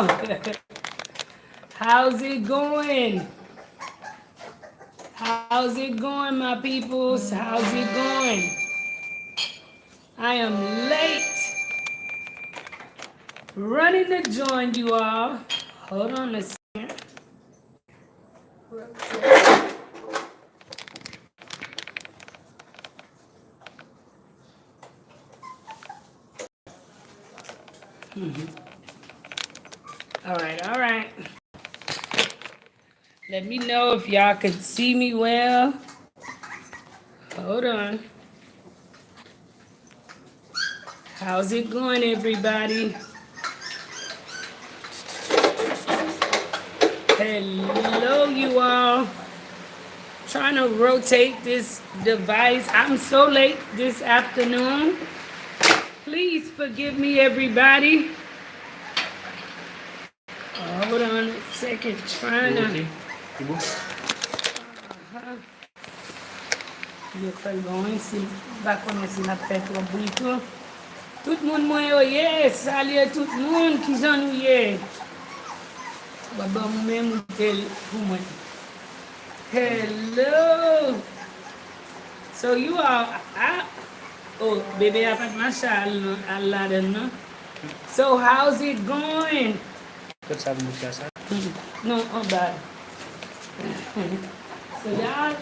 y'all? How's it going? How's it going, my peoples? How's it going? I am late. Running to join you all. Hold on a second. All right, all right. Let me know if y'all can see me well. Hold on. How's it going, everybody? Hello, you all. Trying to rotate this device. I'm so late this afternoon. Please forgive me, everybody. Hold on a second. Trying to... Yo fè gwen si bakon si na fè tro brito. Tout moun mwen yo ye, salye tout moun ki jan nou ye. Baba mwen mwen tel pou mwen. Hello. So you are, oh, baby, I put my shawl al laden, no? So how's it going? No, oh bad. So y'all,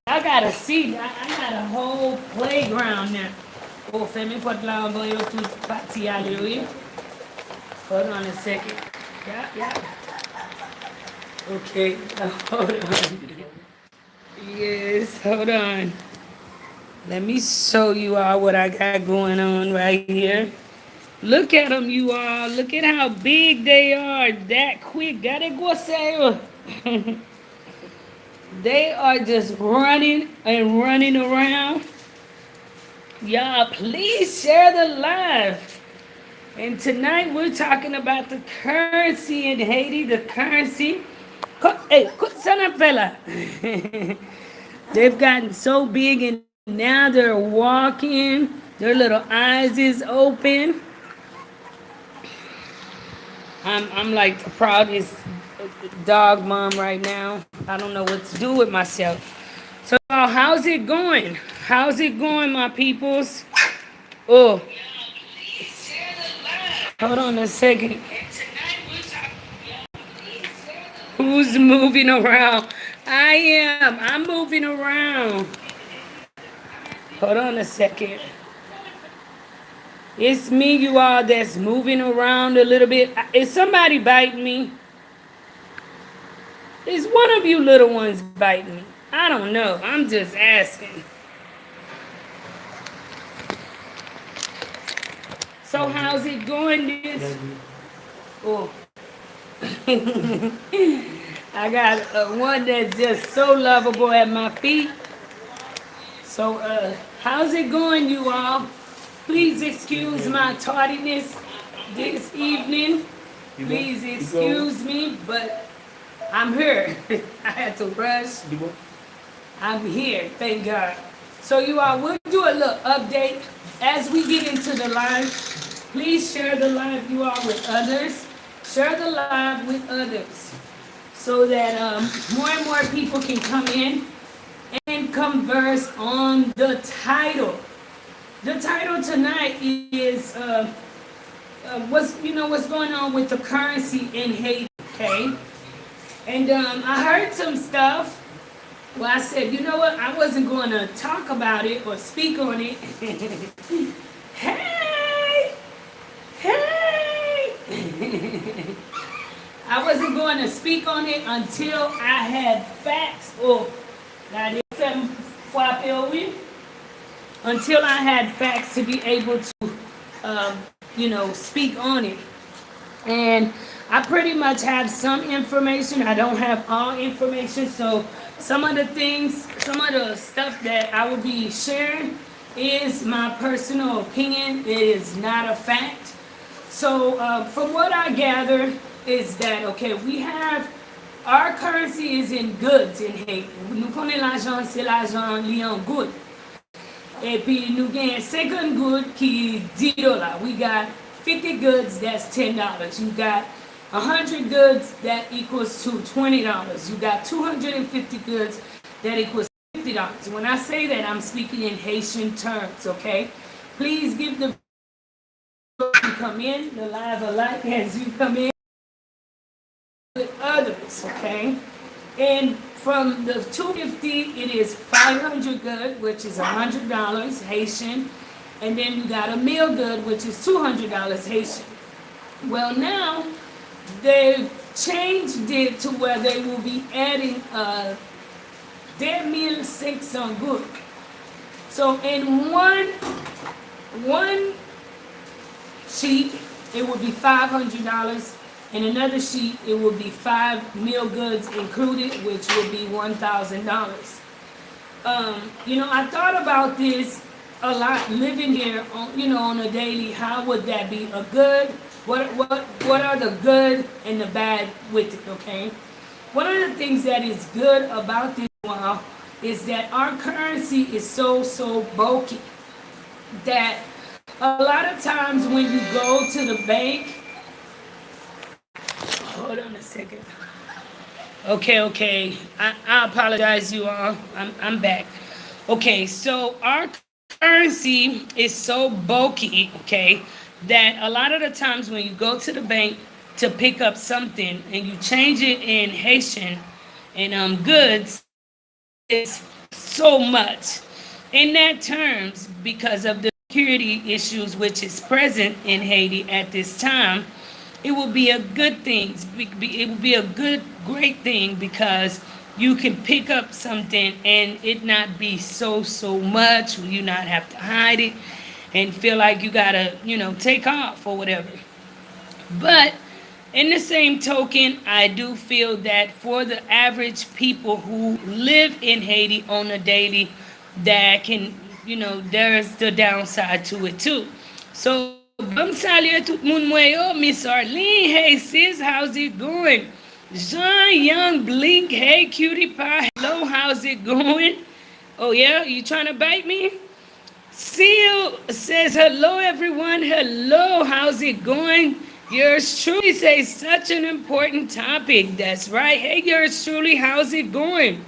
I got a seat. I got a whole playground now. Oh, femi pot la on yo tout party ale, oui? Hold on a second. Yeah. Okay, hold on. Yes, hold on. Let me show you all what I got going on right here. Look at them, you all. Look at how big they are. That quick. Gotta go say. They are just running and running around. Y'all, please share the live. And tonight we're talking about the currency in Haiti. The currency. Hey, son up, fella. They've gotten so big and now they're walking. Their little eyes is open. I'm like the proudest dog mom right now. I don't know what to do with myself. So how's it going? How's it going, my peoples? Oh, hold on a second. Who's moving around? I am. I'm moving around. Hold on a second. It's me, you all, that's moving around a little bit. Is somebody biting me? Is one of you little ones biting me? I don't know. I'm just asking. So how's it going? This? Oh. I got one that's just so lovable at my feet. So how's it going, you all? Please excuse my tardiness this evening. Please excuse me, but I'm here. I had to rush. I'm here, thank God. So you all, we'll do a little update as we get into the live. Please share the live, you all, with others. Share the live with others so that more and more people can come in and converse on the title. The title tonight is what's going on with the currency in Haiti, okay? And I heard some stuff. Well, I said, you know what? I wasn't going to talk about it or speak on it. Hey! I wasn't going to speak on it until I had facts. Until I had facts to be able to, speak on it. And I pretty much have some information. I don't have all information. So some of the stuff that I will be sharing is my personal opinion. It is not a fact. So from what I gather is that, okay, we have, our currency is in goods in Haiti. Nous connaissons l'argent, c'est l'argent lié en good. Et puis nous gagnons 50 goods qui $10. We got 50 goods, that's $10. You got 100 goods, that equals to $20. You got 250 goods, that equals $50. When I say that, I'm speaking in Haitian terms, okay? Please give the you come in, the live alike as you come in with others, okay? And from the 250, it is 500 good, which is $100 Haitian, and then you got a meal good, which is $200 Haitian. Well, now they've changed it to where they will be adding their meal 600 good. So in one sheet, it will be $500. In another sheet, it will be 5 meal goods included, which will be $1,000. I thought about this a lot living here on a daily. How would that be a good? What are the good and the bad with it? Okay. One of the things that is good about this is that our currency is so bulky that a lot of times when you go to the bank, hold on a second. Okay. I apologize, you all. I'm back. Okay, so our currency is so bulky, okay, that a lot of the times when you go to the bank to pick up something and you change it in Haitian and goods, it's so much. In that terms, because of the security issues which is present in Haiti at this time, it will be a good thing. It will be a great thing because you can pick up something and it not be so much. You not have to hide it and feel like you gotta, take off or whatever. But in the same token, I do feel that for the average people who live in Haiti on a daily, that can, there's the downside to it too. So, bon salut tout le monde, moi, Miss Arlene. Hey sis, how's it going? Jean Young Blink, hey cutie pie, hello, how's it going? Oh yeah, you trying to bite me? Seal says hello everyone, hello, how's it going? Yours truly says such an important topic, that's right. Hey yours truly, how's it going?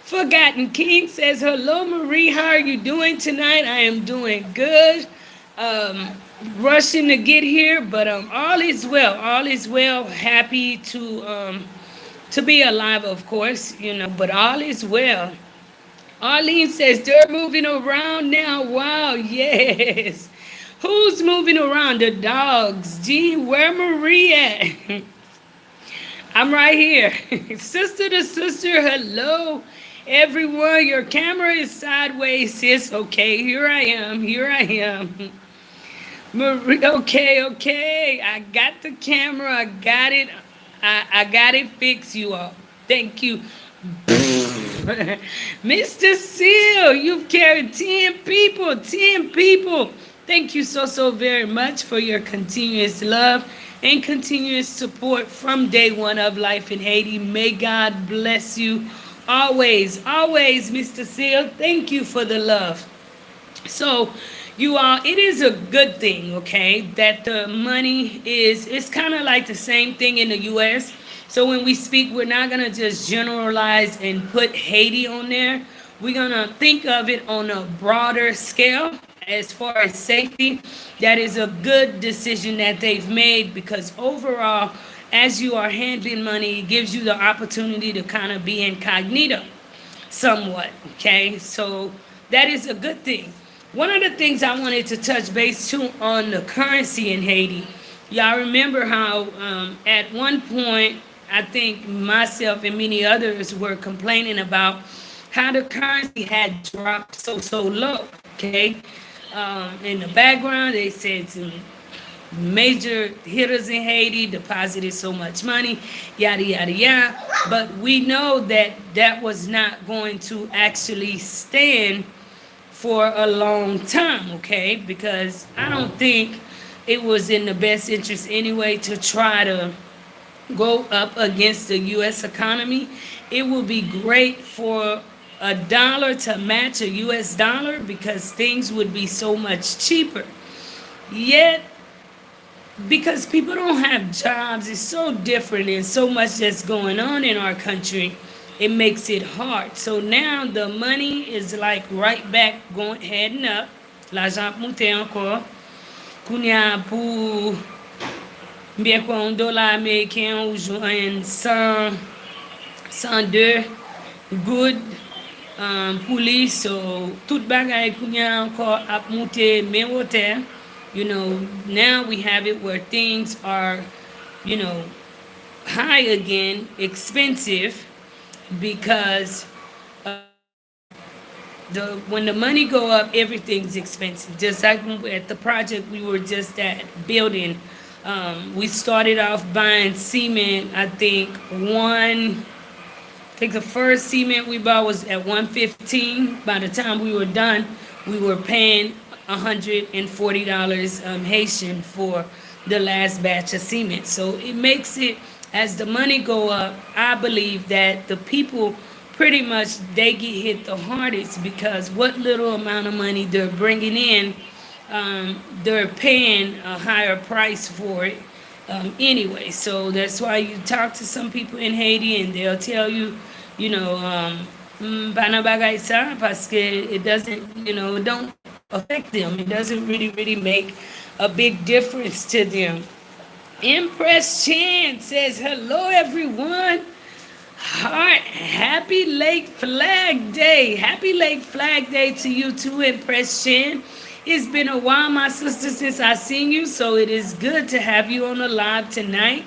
Forgotten King says hello Marie, how are you doing tonight? I am doing good. Rushing to get here, but all is well, happy to be alive, of course, but all is well. Arlene says they're moving around now. Wow, yes. Who's moving around? The dogs. Gee, where Marie at? I'm right here. Sister to sister, hello everyone. Your camera is sideways, sis. Okay, here I am. Marie, okay. I got the camera. I got it. I got it fixed, you all. Thank you. Mr. Seal, you've carried 10 people. 10 people. Thank you so very much for your continuous love and continuous support from day one of Life in Haiti. May God bless you always, Mr. Seal. Thank you for the love. So, you all, it is a good thing, okay, that the money it's kind of like the same thing in the U.S. So when we speak, we're not going to just generalize and put Haiti on there. We're going to think of it on a broader scale as far as safety. That is a good decision that they've made because overall, as you are handling money, it gives you the opportunity to kind of be incognito somewhat, okay? So that is a good thing. One of the things I wanted to touch base too on the currency in Haiti. Y'all remember how at one point, I think myself and many others were complaining about how the currency had dropped so low, okay? In the background, they said some major hitters in Haiti deposited so much money, yada. But we know that that was not going to actually stand for a long time, okay? Because I don't think it was in the best interest anyway to try to go up against the U.S. economy. It would be great for a dollar to match a U.S. dollar because things would be so much cheaper. Yet, because people don't have jobs. It's so different and so much that's going on in our country. It makes it hard. So now the money is like right back going heading up. L'argent monte encore. Kounya pour bien quoi $1 américain ou joint 100, 102 good police. So tout bagay kounya encore ap monte men wote. You know, now we have it where things are, you know, high again, expensive, because the when the money go up, everything's expensive. Just like at the project we were just at building, we started off buying cement. I think the first cement we bought was at 115. By the time we were done, we were paying $140 Haitian for the last batch of cement. So it makes it, as the money go up, I believe that the people pretty much they get hit the hardest, because what little amount of money they're bringing in, they're paying a higher price for it anyway. So that's why you talk to some people in Haiti and they'll tell you, you know, bana bagay sa, parce que it doesn't, you know, it don't affect them. It doesn't really make a big difference to them. Empress Chan says, hello everyone. Heart, happy Lake Flag Day. Happy Lake Flag Day to you too, Empress Chan. It's been a while, my sister, since I seen you, so it is good to have you on the live tonight.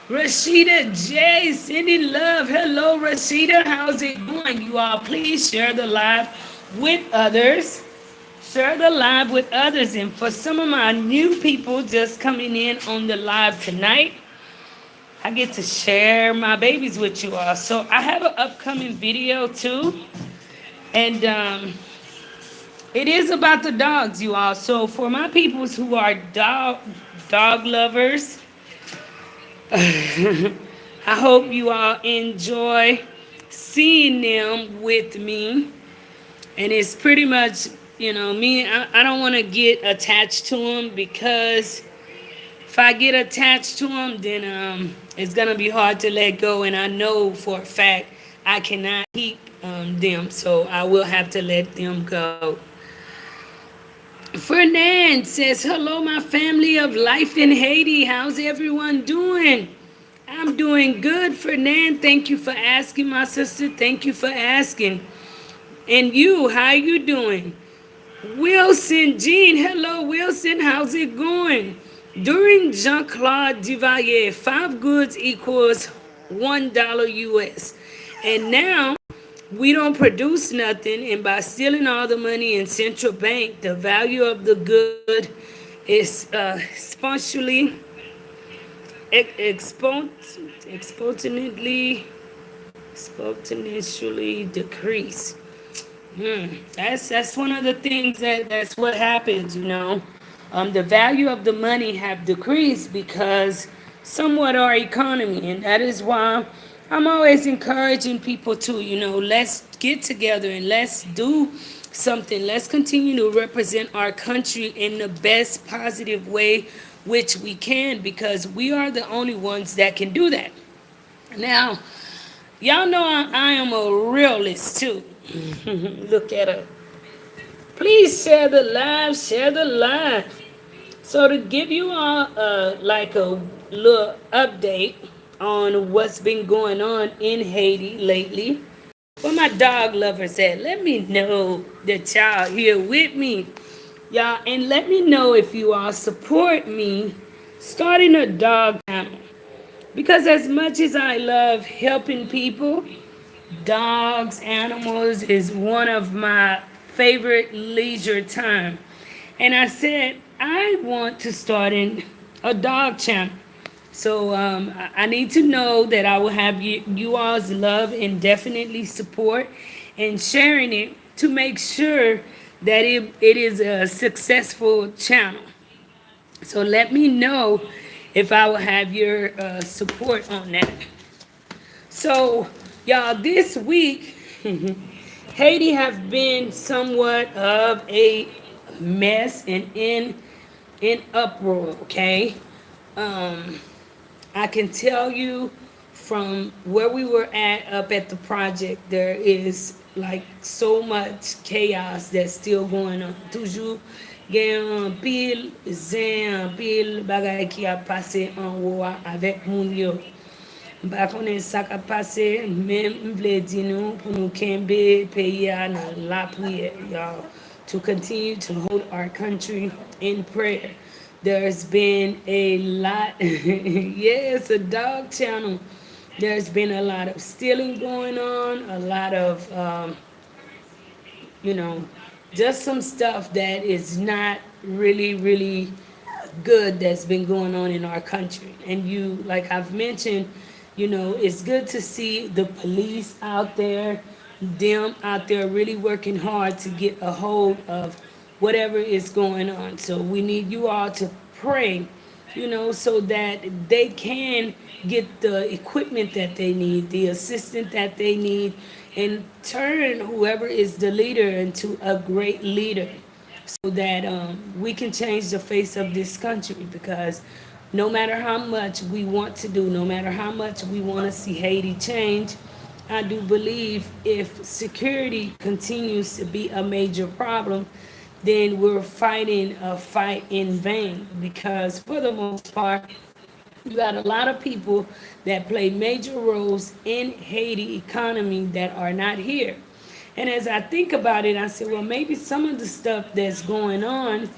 Rashida J, sending love. Hello, Rashida. How's it going? You all, please share the live with others. Share the live with others. And for some of my new people just coming in on the live tonight, I get to share my babies with you all. So I have an upcoming video too. And it is about the dogs, you all. So for my peoples who are dog lovers, I hope you all enjoy seeing them with me. And it's pretty much, you know, me, I don't want to get attached to them, because if I get attached to them, then it's going to be hard to let go. And I know for a fact I cannot keep them. So I will have to let them go. Fernand says, hello, my family of life in Haiti. How's everyone doing? I'm doing good, Fernand. Thank you for asking, my sister. Thank you for asking. And you, how you doing? Wilson Jean, hello, Wilson. How's it going? During Jean-Claude Duvalier, 5 goods equals $1 US. And now we don't produce nothing, and by stealing all the money in central bank, the value of the good is exponentially decrease. That's one of the things that's what happens, you know. The value of the money have decreased because somewhat our economy, and that is why I'm always encouraging people to, you know, let's get together and let's do something. Let's continue to represent our country in the best positive way which we can, because we are the only ones that can do that. Now, y'all know I am a realist too. Look at her. Please share the live, share the live. So to give you all like a little update on what's been going on in Haiti lately. Where my dog lovers at? Let me know that y'all here with me. Y'all, and let me know if you all support me starting a dog channel. Because as much as I love helping people, dogs, animals is one of my favorite leisure time. And I said, I want to start a dog channel. So I need to know that I will have you all's love and definitely support and sharing it to make sure that it is a successful channel. So let me know if I will have your support on that. So y'all, this week, Haiti have been somewhat of a mess and in uproar, okay? Um, I can tell you from where we were at up at the project, there is like so much chaos that's still going on. Toujours gen an pil zen, an pil bagay ki a pase an woa avek moun yo. Mpa konen sa ka pase, men mvle di nou pou nou kembe peyi a nan la priye, y'all. To continue to hold our country in prayer. There's been a lot, yes, a dog channel. There's been a lot of stealing going on, a lot of, you know, just some stuff that is not really good that's been going on in our country. And you, like I've mentioned, it's good to see the police out there, them out there really working hard to get a hold of whatever is going on. So we need you all to pray, so that they can get the equipment that they need, the assistance that they need, and turn whoever is the leader into a great leader so that we can change the face of this country. Because no matter how much we want to do, no matter how much we want to see Haiti change, I do believe if security continues to be a major problem, then we're fighting a fight in vain. Because for the most part, you got a lot of people that play major roles in Haiti economy that are not here. And as I think about it, I said, well, maybe some of the stuff that's going on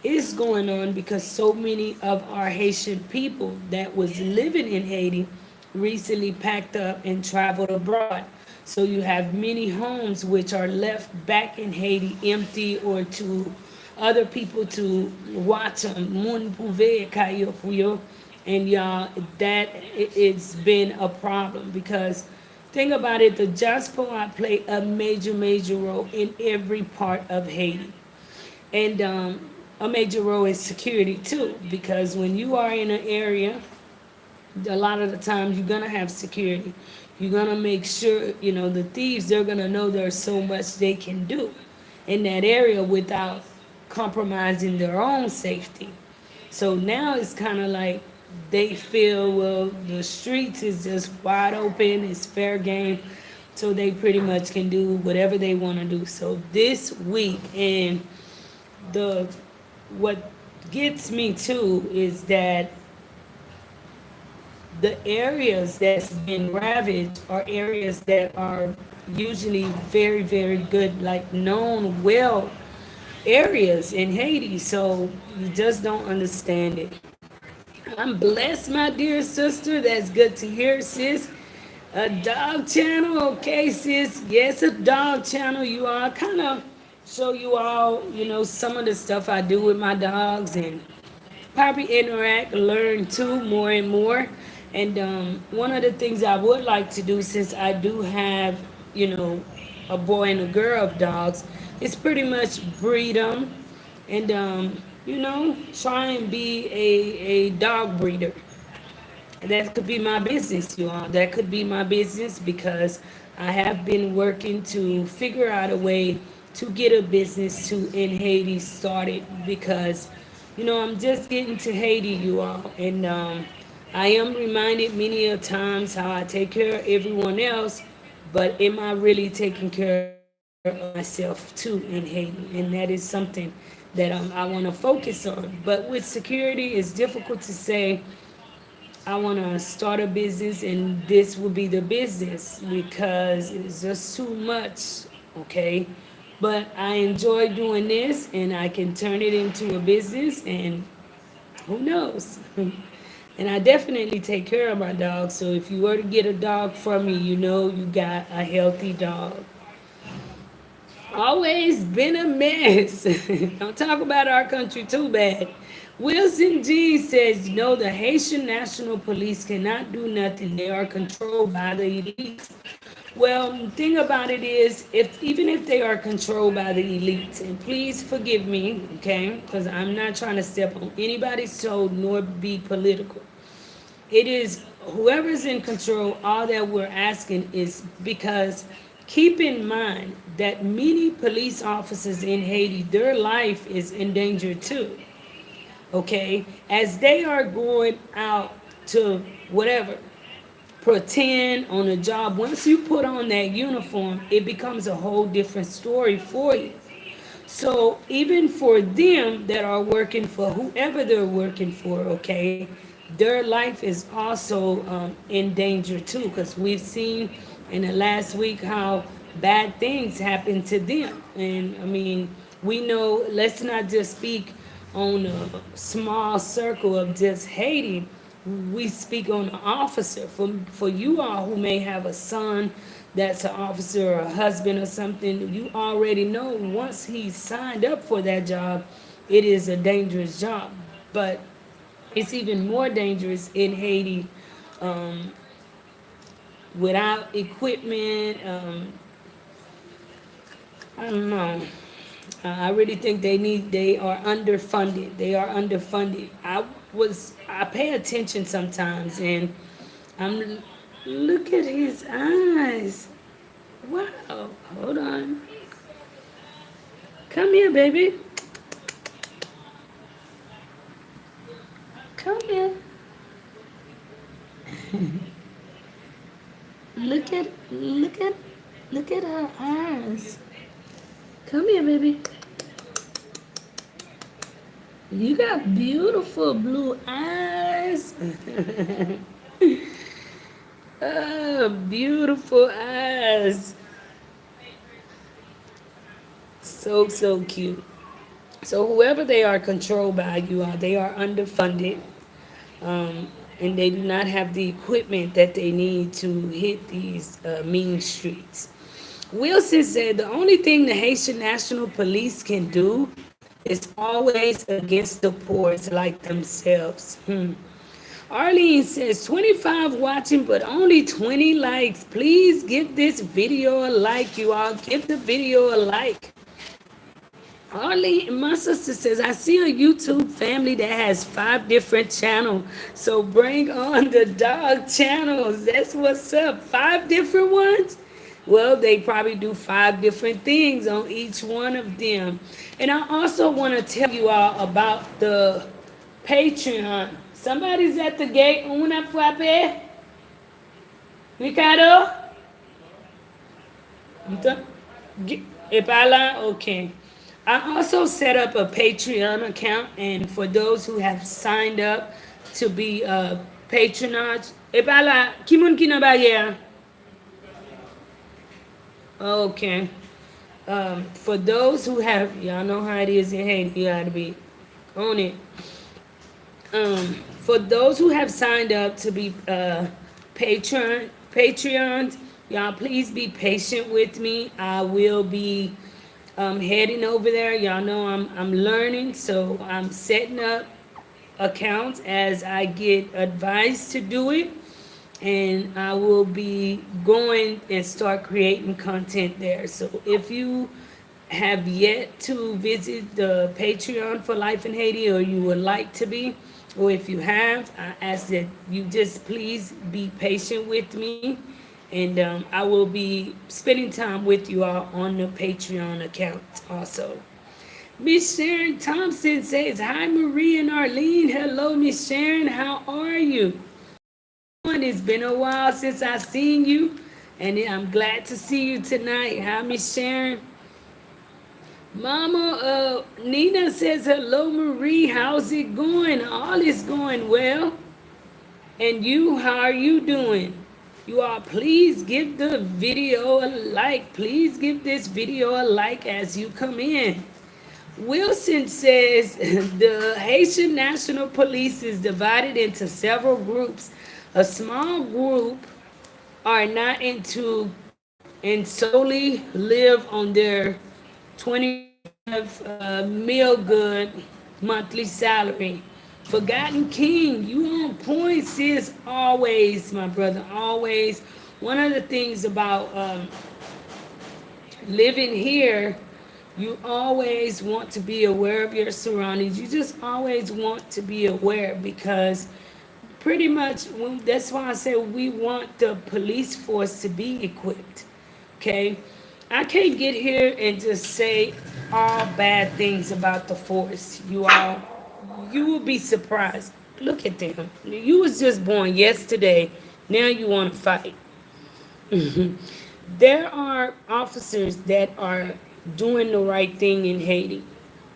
is going on because so many of our Haitian people that was living in Haiti recently packed up and traveled abroad. So you have many homes which are left back in Haiti empty or to other people to watch them. Moun pouve kayo puyo. And y'all, it's been a problem because think about it, the diaspora play a major role in every part of Haiti. And a major role is security too, because when you are in an area, a lot of the times you're gonna have security. You're gonna make sure, the thieves, they're gonna know there's so much they can do in that area without compromising their own safety. So now it's kind of like they feel, well, the streets is just wide open, it's fair game, so they pretty much can do whatever they want to do. So this week, and the what gets me too is that the areas that's been ravaged are areas that are usually very good, like known well areas in Haiti. So you just don't understand it. I'm blessed, my dear sister. That's good to hear, sis. A dog channel, okay, sis. Yes, a dog channel. You all kind of show you all, some of the stuff I do with my dogs and probably interact, learn too more and more. And one of the things I would like to do, since I do have, a boy and a girl of dogs, is pretty much breed them and, try and be a dog breeder. That could be my business, you all. That could be my business because I have been working to figure out a way to get a business to in Haiti started because, I'm just getting to Haiti, you all. And I am reminded many a times how I take care of everyone else, but am I really taking care of myself too in Haiti? And that is something that I want to focus on. But with security, it's difficult to say I want to start a business and this will be the business because it's just too much, okay? But I enjoy doing this and I can turn it into a business and who knows? And I definitely take care of my dog. So if you were to get a dog from me, you got a healthy dog. Always been a mess. Don't talk about our country too bad. Wilson G says, the Haitian National Police cannot do nothing. They are controlled by the elites. Well, the thing about it is, even if they are controlled by the elites, and please forgive me, okay, because I'm not trying to step on anybody's toe nor be political. It is whoever's in control, all that we're asking is because keep in mind that many police officers in Haiti, their life is in danger too. okay? As they are going out to whatever, pretend on a job, once you put on that uniform, it becomes a whole different story for you. So even for them that are working for whoever they're working for, okay, their life is also in danger too, because we've seen in the last week how bad things happen to them. And I mean, we know, let's not just speak on a small circle of just Haiti. We speak on an officer. For you all who may have a son that's an officer or a husband or something, you already know once he's signed up for that job, it is a dangerous job. But it's even more dangerous in Haiti without equipment. I don't know. I really think they are underfunded. They are underfunded. I pay attention sometimes, and I'm, look at his eyes. Wow. Hold on. Come here, baby. Come here. Look at, look at her eyes. Come here, baby. You got beautiful blue eyes. Oh, beautiful eyes. So, so cute. So whoever they are controlled by, you are, they are underfunded, and they do not have the equipment that they need to hit these mean streets. Wilson said the only thing the Haitian National Police can do is always against the poor like themselves. Arlene says 25 watching but only 20 likes. Please give this video a like, you all. Give the video a like. Arlene, my sister says, I see a YouTube family that has 5 different channels. So bring on the dog channels. That's what's up. 5 different ones? Well, they probably do 5 different things on each one of them. And I also want to tell you all about the Patreon. Somebody's at the gate. Una frappe? Ricardo? Epala? Okay. I also set up a Patreon account, and for those who have signed up to be patronage, Epala, Kimun Kinabaya? Okay. For those who have, y'all know how it is in Haiti, you gotta be on it. For those who have signed up to be Patreons, y'all please be patient with me. I will be heading over there. Y'all know I'm learning, so I'm setting up accounts as I get advice to do it, and I will be going and start creating content there. So if you have yet to visit the Patreon for Life in Haiti, or you would like to be, or if you have, I ask that you just please be patient with me, and I will be spending time with you all on the Patreon account also. Miss Sharon Thompson says, hi Marie and Arlene. Hello, Miss Sharon. How are you? It's been a while since I seen you, and I'm glad to see you tonight. Hi, Miss Sharon. Mama Nina says, hello, Marie. How's it going? All is going well. And you, how are you doing? You all, please give the video a like. Please give this video a like as you come in. Wilson says the Haitian National Police is divided into several groups. A small group are not into and solely live on their 25 meal good monthly salary. Forgotten King, you on point, sis, always, my brother, always. One of the things about living here, you always want to be aware of your surroundings. You just always want to be aware, because pretty much that's why I say we want the police force to be equipped. Okay, I can't get here and just say all bad things about the force, you all. You will be surprised. Look at them. You was just born yesterday. Now you want to fight. There are officers that are doing the right thing in Haiti.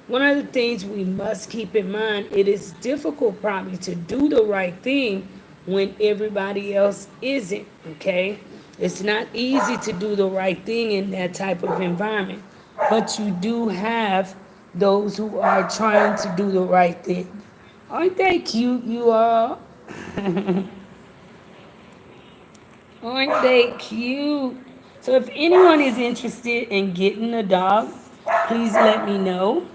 One of the things we must keep in mind, it is difficult probably to do the right thing when everybody else isn't, okay? It's not easy to do the right thing in that type of environment, but you do have those who are trying to do the right thing. Aren't they cute, you all? Aren't they cute? So if anyone is interested in getting a dog, please let me know.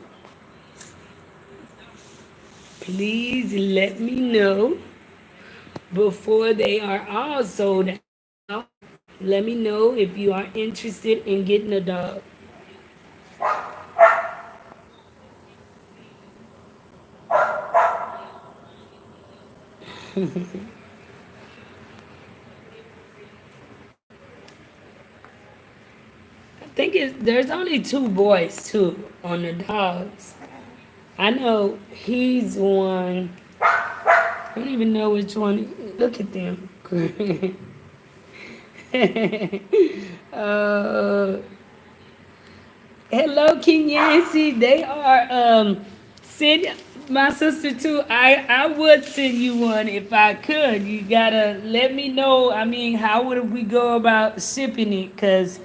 Please let me know before they are all sold out. Let me know if you are interested in getting a dog. I think there's only two boys too on the dogs. I know he's one. I don't even know which one. Look at them. uh, Hello, King Yancey. They are send my sister too. I would send you one if I could. You gotta let me know. I mean, how would we go about shipping it? Cause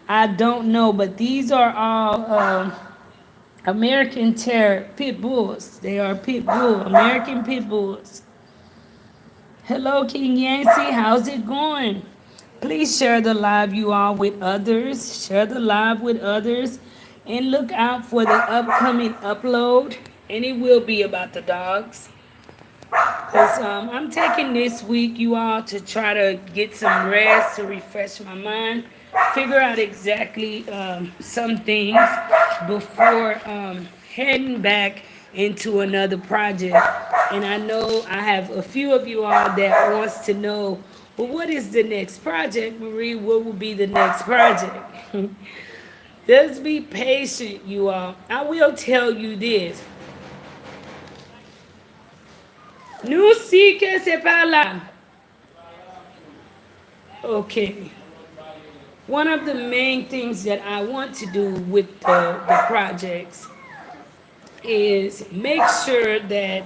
I don't know. But these are all American Terror pit bulls. They are pit bull, American pit bulls. Hello, King Yancey. How's it going? Please share the live, you all, with others. Share the live with others. And look out for the upcoming upload. And it will be about the dogs. Because I'm taking this week, you all, to try to get some rest, to refresh my mind. Figure out exactly some things before heading back into another project. And I know I have a few of you all that wants to know, well, what is the next project, Marie? What will be the next project? Just be patient, you all. I will tell you this. Nous si que c'est pas là. Okay. One of the main things that I want to do with the projects is make sure that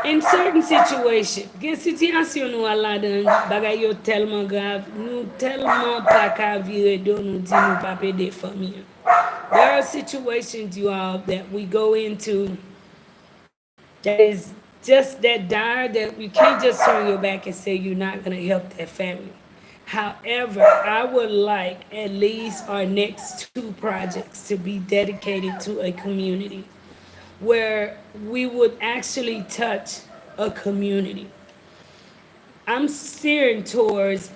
in certain situations, gen situation nou ala dan bagay yo telman grav, nou telman pa ka vire do nou di nou pa pe de fami. There are situations, you all, that we go into that is just that dire that you can't just turn your back and say you're not going to help that family. However, I would like at least our next two projects to be dedicated to a community where we would actually touch a community. I'm steering towards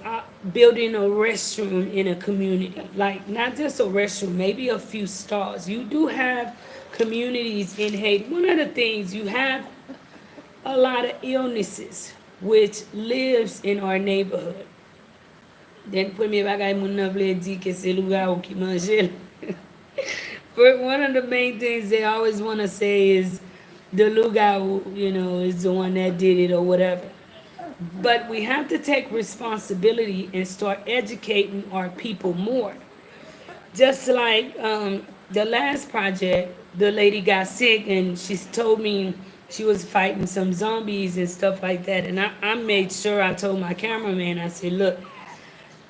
building a restroom in a community. Like, not just a restroom, maybe a few stalls. You do have communities in Haiti. One of the things, you have a lot of illnesses which lives in our neighborhood. Then premier bagay moun nan vle di ke se lugar ou ki manje. But one of the main things they always want to say is the lugar, you know, is the one that did it or whatever. But we have to take responsibility and start educating our people more. Just like the last project, the lady got sick and she told me she was fighting some zombies and stuff like that. And I made sure I told my cameraman, I said, look,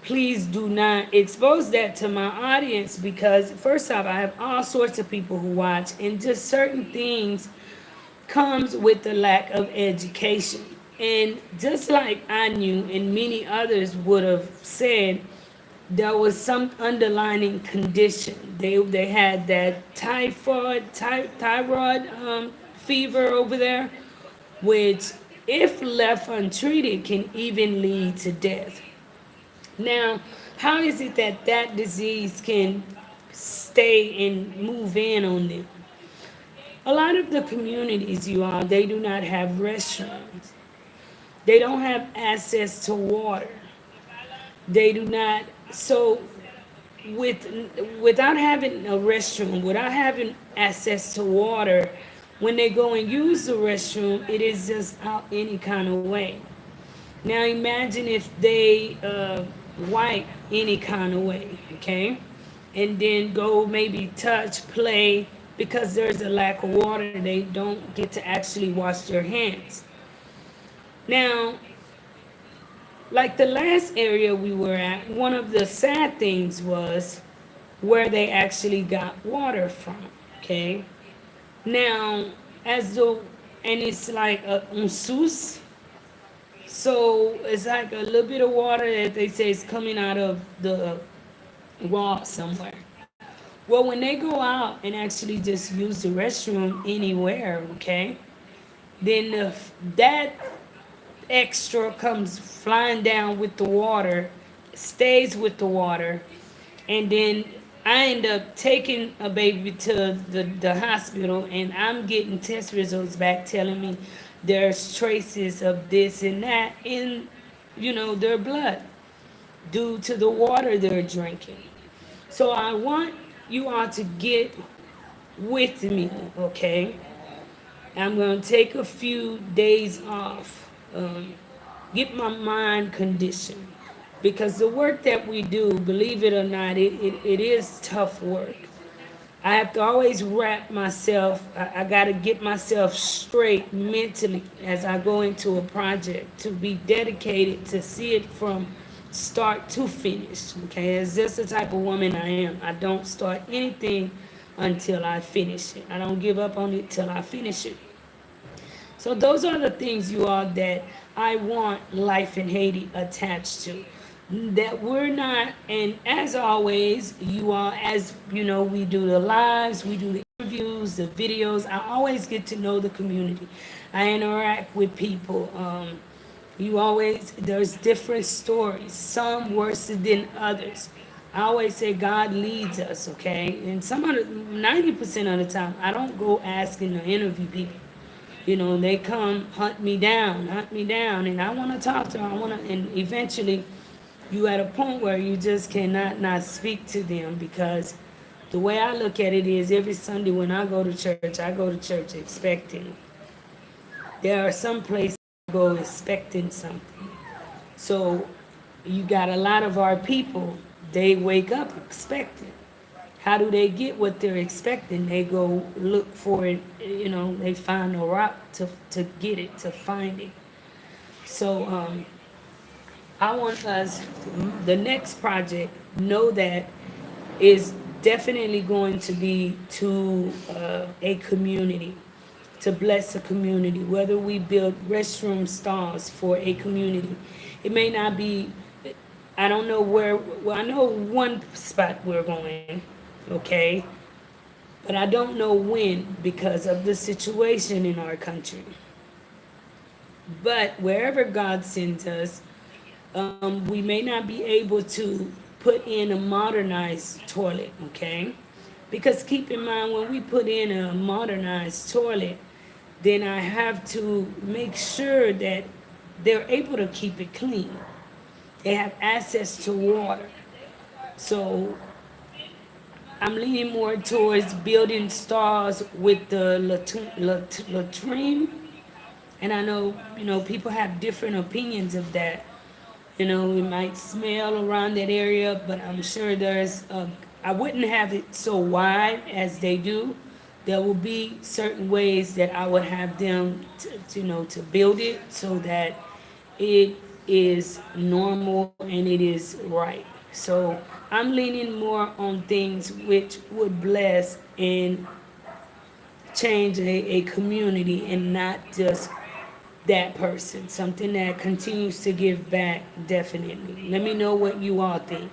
please do not expose that to my audience because first off, I have all sorts of people who watch and just certain things comes with the lack of education. And just like I knew and many others would have said, there was some underlying condition. They had that thyroid fever over there, which if left untreated can even lead to death. Now, how is it that that disease can stay and move in on them? A lot of the communities, you all, they do not have restrooms. They don't have access to water. They do not. So with without having a restroom, without having access to water, when they go and use the restroom, it is just out any kind of way. Now imagine if they wipe any kind of way, okay, and then go maybe touch, play, because there's a lack of water, they don't get to actually wash their hands. Now, like the last area we were at, one of the sad things was where they actually got water from. Okay. Now, as though, and it's like a sus. So it's like a little bit of water that they say is coming out of the wall somewhere. Well, when they go out and actually just use the restroom anywhere, okay, then that extra comes flying down with the water, stays with the water, and then I end up taking a baby to the hospital, and I'm getting test results back telling me there's traces of this and that in, their blood due to the water they're drinking. So I want you all to get with me, okay? I'm going to take a few days off, get my mind conditioned. Because the work that we do, believe it or not, it is tough work. I have to always wrap myself, I got to get myself straight mentally as I go into a project to be dedicated to see it from start to finish. Okay, it's just the type of woman I am. I don't start anything until I finish it. I don't give up on it till I finish it. So those are the things, you all, that I want Life in Haiti attached to. That we're not, and as always, you all, as you know, we do the lives, we do the interviews, the videos. I always get to know the community. I interact with people. You always, there's different stories, some worse than others. I always say God leads us, okay? And 90% of the time, I don't go asking to interview people. They come hunt me down, and I want to talk to them. And eventually, you at a point where you just cannot not speak to them, because the way I look at it is every Sunday when I go to church expecting. There are some places I go expecting something. So you got a lot of our people, they wake up expecting. How do they get what they're expecting? They go look for it, they find a route to get it, to find it. So I want us, the next project, know that is definitely going to be to a community, to bless a community, whether we build restroom stalls for a community. It may not be, I don't know where, well, I know one spot we're going, okay? But I don't know when because of the situation in our country. But wherever God sends us, we may not be able to put in a modernized toilet, okay? Because keep in mind, when we put in a modernized toilet, then I have to make sure that they're able to keep it clean. They have access to water. So I'm leaning more towards building stalls with the latrine. And I know, people have different opinions of that. It might smell around that area, but I'm sure I wouldn't have it so wide as they do. There will be certain ways that I would have them to build it so that it is normal and it is right. So I'm leaning more on things which would bless and change a community, and not just that person. Something that continues to give back, definitely. Let me know what you all think.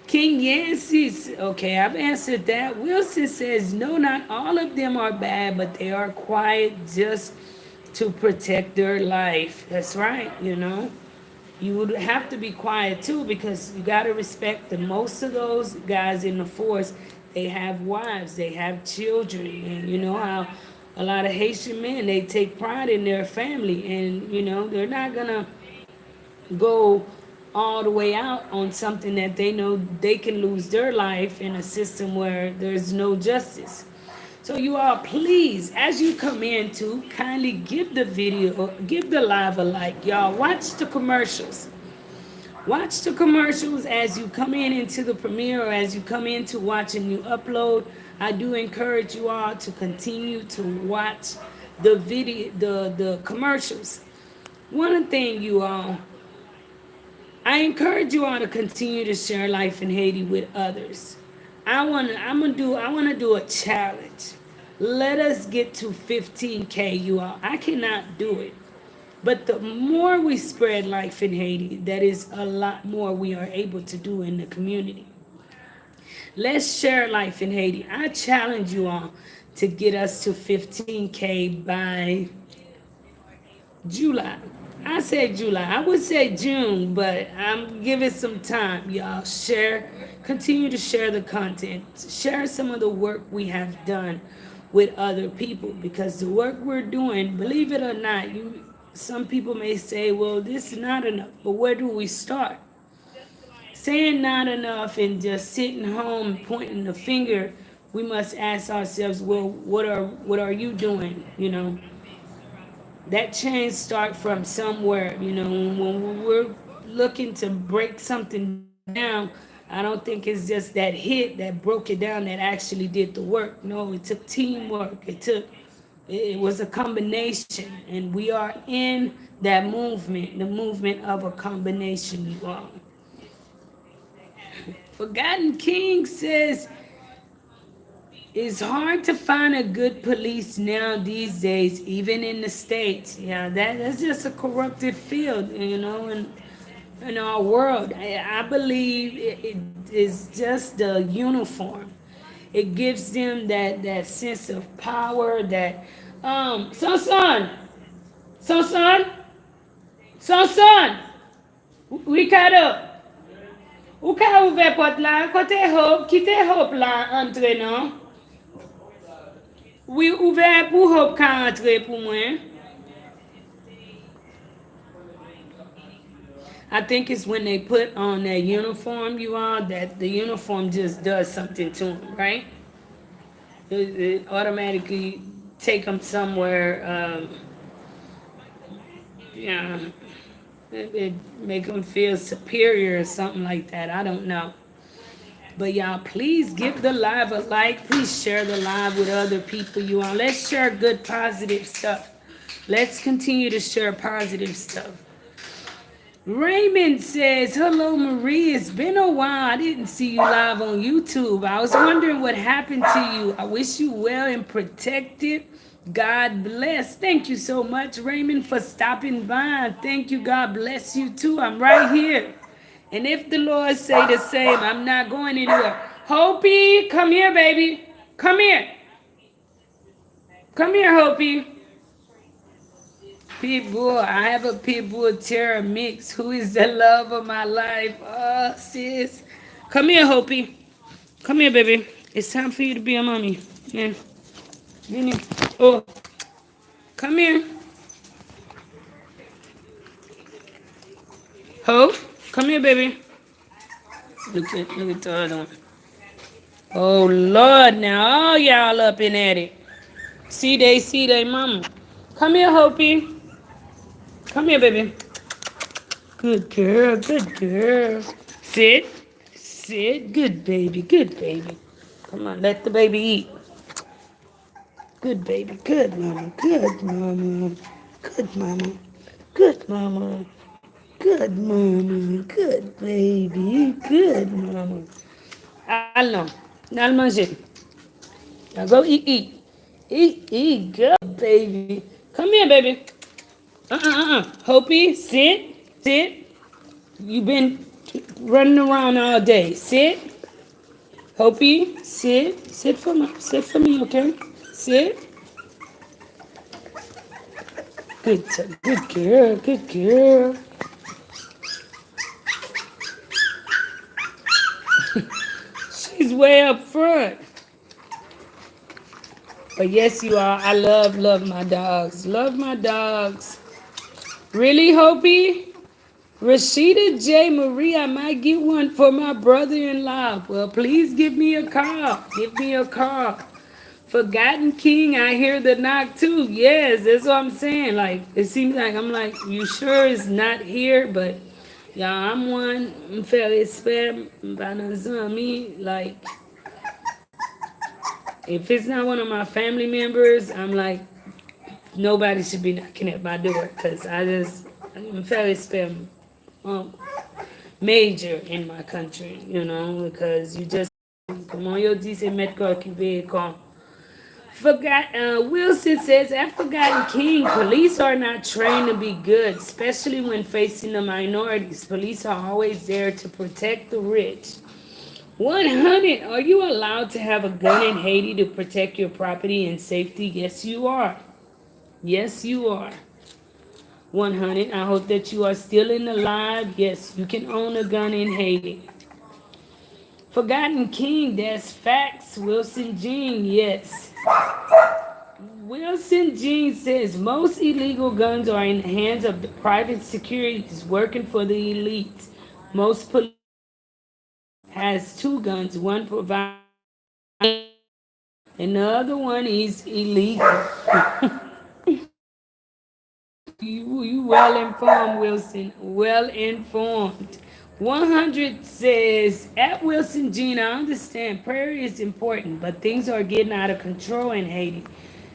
King Yancey's, okay, I've answered that. Wilson says, no, not all of them are bad, but they are quiet just to protect their life. That's right, You would have to be quiet too, because you got to respect that most of those guys in the force, they have wives, they have children, and you know how a lot of Haitian men, they take pride in their family, and they're not gonna go all the way out on something that they know they can lose their life in a system where there's no justice. So you all, please, as you come in to kindly give the video, give the live a like. Y'all watch the commercials. Watch the commercials as you come in into the premiere or as you come in to watch a new upload. I do encourage you all to continue to watch the video, the commercials. One thing, you all, I encourage you all to continue to share life in Haiti with others. I wanna do a challenge. Let us get to 15K, you all. I cannot do it. But the more we spread life in Haiti, that is a lot more we are able to do in the community. Let's share life in Haiti. I challenge you all to get us to 15K by July. I said July. I would say June, but I'm giving some time. Y'all share, continue to share the content. Share some of the work we have done with other people, because the work we're doing, believe it or not, some people may say, well, this is not enough. But where do we start? Saying not enough and just sitting home pointing the finger, we must ask ourselves, well, what are you doing? That change start from somewhere. When we're looking to break something down, I don't think it's just that hit that broke it down that actually did the work. No, it took teamwork. It was a combination, and we are in that movement, the movement of a combination, you all. Forgotten King says it's hard to find a good police now these days, even in the States. Yeah, that's just a corrupted field, in our world. I believe it is just the uniform. It gives them that sense of power that, son, son, son, son, Ricardo, ou ka ouve pot la, kote hop, kite hop la entre non? Oui, ouve pou hop ka entre pou mwen. I think it's when they put on that uniform, you all, that the uniform just does something to them, right? It automatically take them somewhere, yeah, it make them feel superior or something like that. I don't know. But y'all, please give the live a like. Please share the live with other people, you all. Let's share good, positive stuff. Let's continue to share positive stuff. Raymond says, hello, Marie. It's been a while. I didn't see you live on YouTube. I was wondering what happened to you. I wish you well and protected. God bless. Thank you so much, Raymond, for stopping by. Thank you. God bless you, too. I'm right here. And if the Lord say the same, I'm not going anywhere. Hopi, come here, baby. Come here. Come here, Hopi. Pitbull, I have a Pitbull Terror mix. Who is the love of my life? Oh, sis. Come here, Hopi. Come here, baby. It's time for you to be a mommy. Yeah. Oh, come here. Hope, come here, baby. Look at the other one. Oh, Lord, now all y'all up in at it. See they mama. Come here, Hopi. Come here, baby. Good girl, good girl. Sit, sit. Good baby, good baby. Come on, let the baby eat. Good baby, good mama, good mama, good mama, good mama, good mama, good baby, good mama. Allons, allons manger. Now go eat. Eat, good baby. Come here, baby. Hopi, sit. You've been running around all day. Sit. Hopi, sit for me, okay? Sit. Good girl. She's way up front. But yes, you are. I love my dogs. Love my dogs. Really, Hopi? Rashida J. Marie, I might get one for my brother-in-law. Well, please give me a call. Give me a call. Forgotten King, I hear the knock too. Yes, that's what I'm saying. Like, it seems like I'm like, you sure it's not here? But yeah, I'm one. I'm fairly spam. Me, like, if it's not one of my family members, I'm like, nobody should be knocking at my door because I'm fairly spam. Um, Major in my country, because you just comment on dit c'est mettre quoi qui veut quand. Forgot Wilson says at Forgotten King, police are not trained to be good, especially when facing the minorities. Police are always there to protect the rich. 100. Are you allowed to have a gun in Haiti to protect your property and safety? Yes, you are. Yes, you are. 100. I hope that you are still in the live. Yes, you can own a gun in Haiti. Forgotten King, that's facts. Wilson Jean, yes. Wilson Jean says most illegal guns are in the hands of the private securities working for the elites. Most police has two guns, one provides and the other one is illegal. You well informed, Wilson. Well informed. 100 says, at Wilson Jean, I understand prayer is important, but things are getting out of control in Haiti.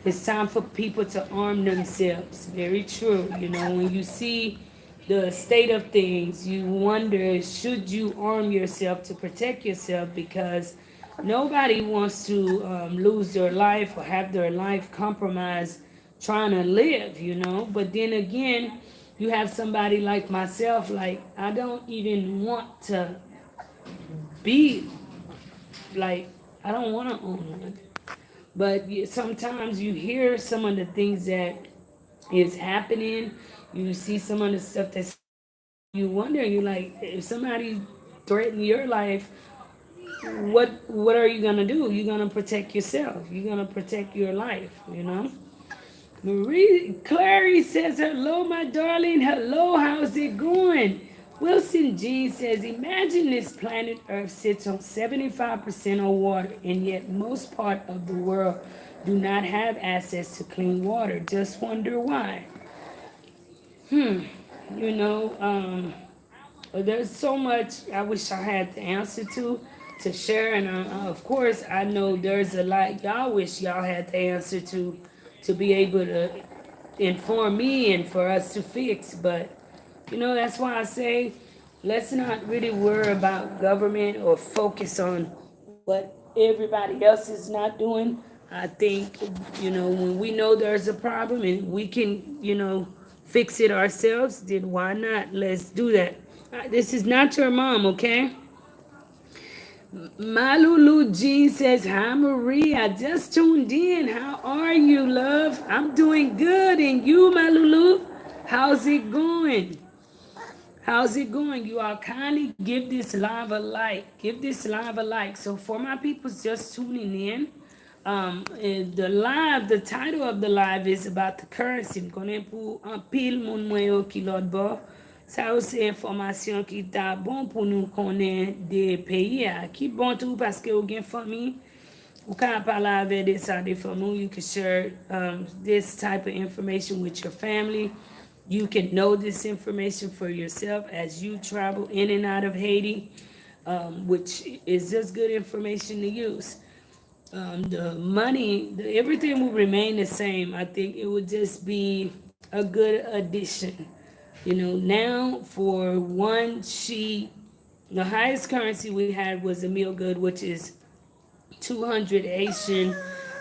It's time for people to arm themselves. Very true. When you see the state of things, you wonder, should you arm yourself to protect yourself? Because nobody wants to lose their life or have their life compromised trying to live. But then again, you have somebody like myself, like, I don't even want to be, like, I don't want to own one. But sometimes you hear some of the things that is happening, you see some of the stuff that's, you wonder, you like, if somebody threaten your life, what are you gonna do? You're gonna protect yourself. You're gonna protect your life. Marie Clary says, hello, my darling. Hello, how's it going? Wilson Jean says, imagine this planet Earth sits on 75% of water, and yet most part of the world do not have access to clean water. Just wonder why. You know, there's so much I wish I had the answer to share, and of course I know there's a lot y'all wish y'all had the answer to be able to inform me and for us to fix. But that's why I say let's not really worry about government or focus on what everybody else is not doing. I think when we know there's a problem and we can fix it ourselves, then why not? Let's do that. This is not your mom, okay? Malulu Jean says, hi Marie, I just tuned in. How are you, love? I'm doing good. And you, Malulu? How's it going? How's it going? You all kindly give this live a like. Give this live a like. So for my people just tuning in, the title of the live is about the currency. Konen pou an pil moun mwen yo ki lot bo. Sa yo se informasyon ki ta bon pou nou konen de peyi a. Ki bon tou paske ou gen fami. Ou ka pala ave de sa de fami. You can share this type of information with your family. You can know this information for yourself as you travel in and out of Haiti, which is just good information to use. The money, everything will remain the same. I think it would just be a good addition. Now for one sheet, the highest currency we had was a meal good, which is 200 Haitian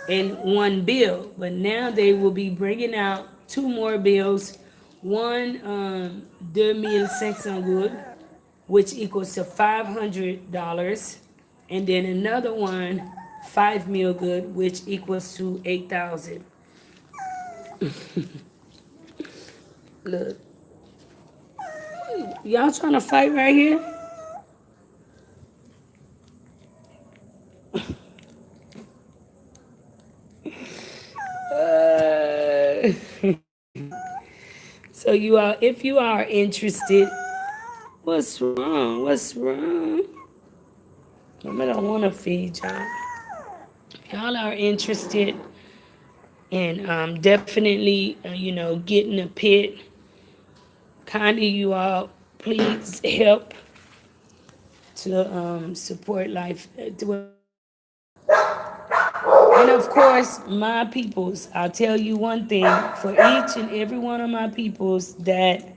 and one bill. But now they will be bringing out two more bills. One, 2,500 good, which equals to $500. And then another one, 5 meal good, which equals to 8,000. Look, y'all trying to fight right here? So you all, if you are interested What's wrong? What's wrong? I don't want to feed y'all. Y'all are interested in definitely, getting a pet. Kindly, you all, please help to support life. And of course, my peoples, I'll tell you one thing for each and every one of my peoples that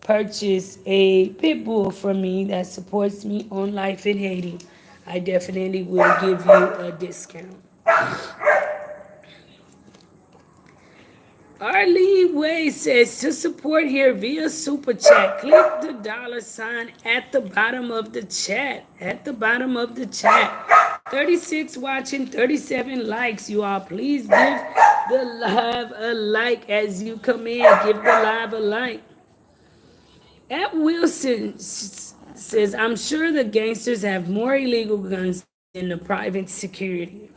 purchase a pit bull from me that supports me on Life in Haiti, I definitely will give you a discount. Arlene Way says to support here via super chat, click the $ at the bottom of the chat. At the bottom of the chat. 36 watching, 37 likes. You all, please give the live a like as you come in. Give the live a like. At Wilson says, I'm sure the gangsters have more illegal guns than the private security.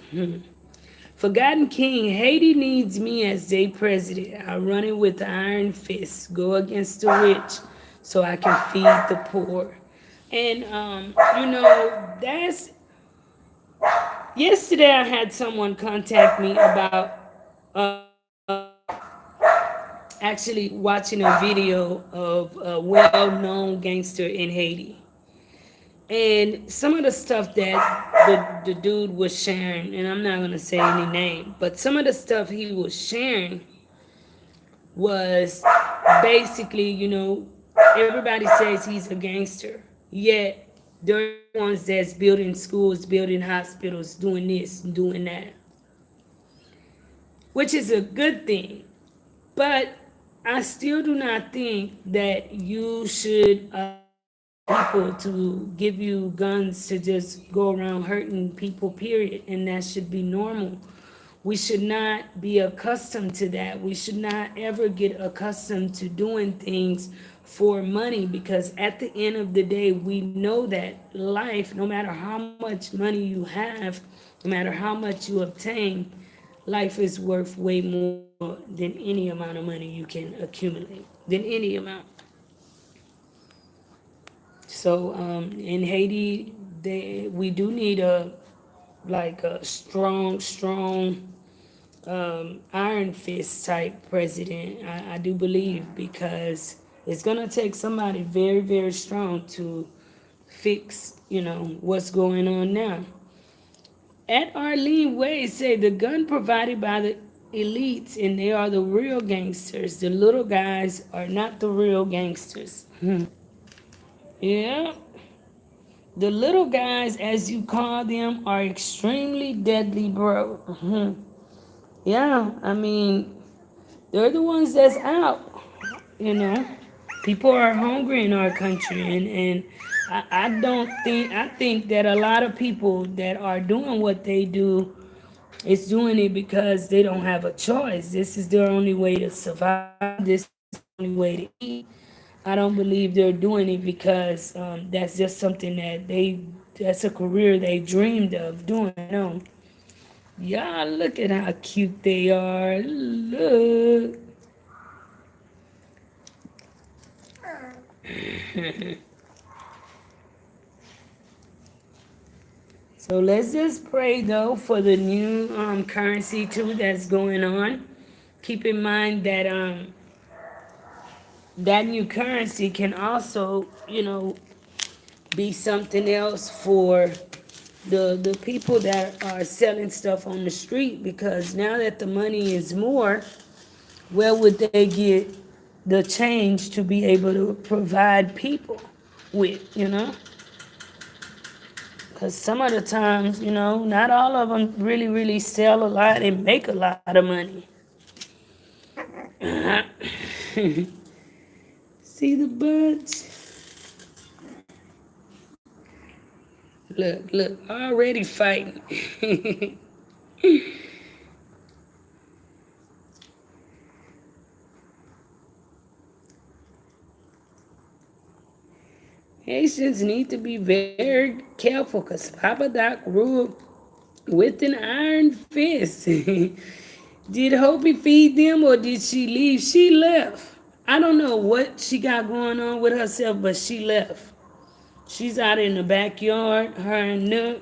Forgotten King, Haiti needs me as their president. I run it with the iron fist, go against the rich so I can feed the poor. And, that's, yesterday I had someone contact me about actually watching a video of a well-known gangster in Haiti. And some of the stuff that the dude was sharing, and I'm not going to say any name, but some of the stuff he was sharing was basically, everybody says he's a gangster. Yet, they're the ones that's building schools, building hospitals, doing this, doing that. Which is a good thing. But I still do not think that you should people to give you guns to just go around hurting people, period. And that should be normal. We should not be accustomed to that. We should not ever get accustomed to doing things for money, because at the end of the day, we know that life, no matter how much money you have, no matter how much you obtain, life is worth way more than any amount of money you can accumulate, than any amount. So in Haiti, we do need a strong iron fist type president. I do believe, because it's gonna take somebody very, very strong to fix, what's going on now. At Arlene Wade say the gun provided by the elites, and they are the real gangsters. The little guys are not the real gangsters. Yeah. The little guys, as you call them, are extremely deadly, bro. Yeah, I mean, they're the ones that's out, you know. People are hungry in our country, and I think that a lot of people that are doing what they do is doing it because they don't have a choice. This is their only way to survive. This is the only way to eat. I don't believe they're doing it because that's just something that's a career they dreamed of doing. No. Y'all, look at how cute they are. Look. So let's just pray though for the new currency too that's going on. Keep in mind that that new currency can also, be something else for the people that are selling stuff on the street, because now that the money is more, where would they get the change to be able to provide people with, Because some of the times, not all of them really, really sell a lot and make a lot of money. See the birds? Look, already fighting. Haitians need to be very careful, because Papa Doc ruled with an iron fist. Did Hopi feed them or did she leave? She left. I don't know what she got going on with herself, but she left. She's out in the backyard, her and Nook,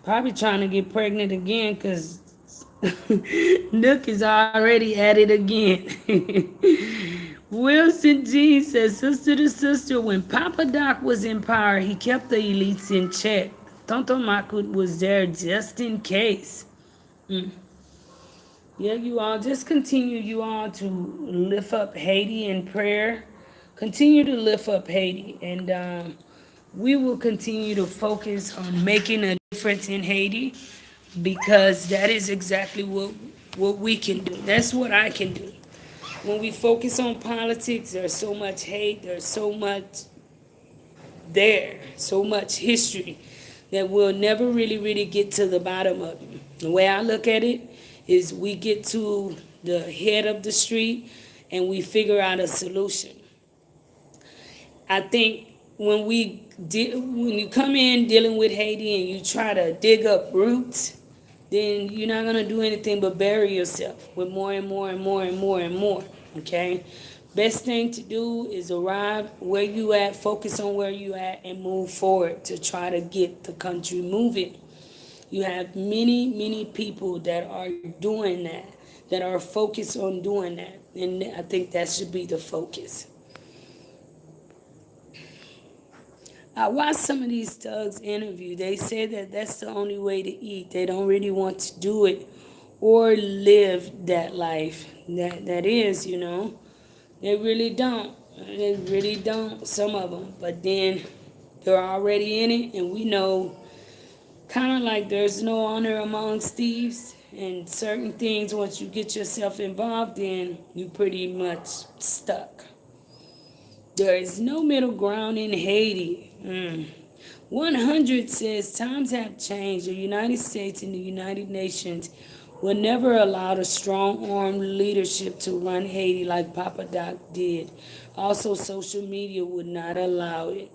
probably trying to get pregnant again because Nook is already at it again. Wilson G says, sister to sister, when Papa Doc was in power, he kept the elites in check. Tonto Makut was there just in case. Mm. Yeah, you all, just continue, you all, to lift up Haiti in prayer. Continue to lift up Haiti, and we will continue to focus on making a difference in Haiti, because that is exactly what we can do. That's what I can do. When we focus on politics, there's so much hate, there's so much there, so much history that we'll never really get to the bottom of it. The way I look at it is we get to the head of the street and we figure out a solution. I think when you come in dealing with Haiti and you try to dig up roots, then you're not gonna do anything but bury yourself with more and more and more and more and more. Okay? Best thing to do is arrive where you at, focus on where you at, and move forward to try to get the country moving. You have many people that are doing that, that are focused on doing that, and I think that should be the focus. I watched some of these thugs interview. They say that that's the only way to eat. They don't really want to do it or live that life. That is, They really don't. They really don't, some of them. But then they're already in it, and we know kind of like there's no honor amongst thieves. And certain things, once you get yourself involved in, you pretty much stuck. There is no middle ground in Haiti. 100 says, times have changed. The United States and the United Nations will never allow the strong-armed leadership to run Haiti like Papa Doc did. Also, social media would not allow it.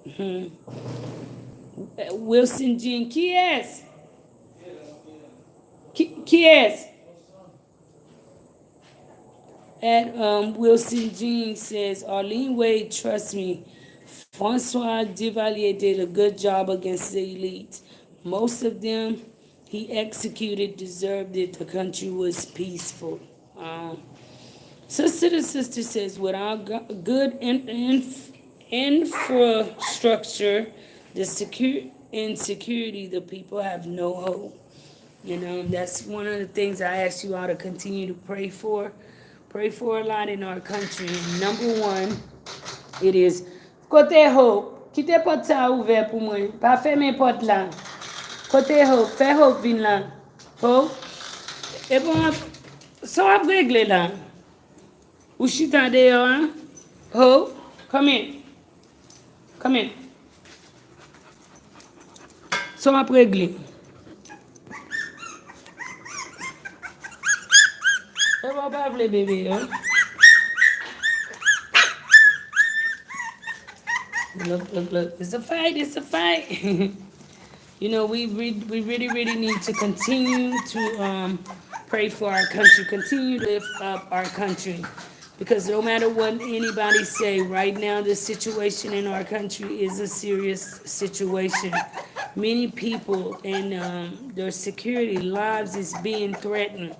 Wilson Jean, qui est? Qui est? At Wilson Jean says, Arlene Wade, trust me, Francois Duvalier did a good job against the elite. Most of them he executed deserved it. The country was peaceful. Sister to sister says, without good infrastructure, insecurity, the people have no hope. That's one of the things I ask you all to continue to pray for. Pray for a lot in our country. Number one, it is côté hope. Quittez porte ça ouvert pour moi. Pas fermer porte là. Côté hope, fais hope vin là. Hope. Et bon, ça a réglé là. Ou chita dehors, hein? Hope, come in. Come in. Ça a réglé. Et bon, pas vle bébé, hein? Look. It's a fight. We really need to continue to pray for our country, continue to lift up our country. Because no matter what anybody say, right now the situation in our country is a serious situation. Many people and their security lives is being threatened.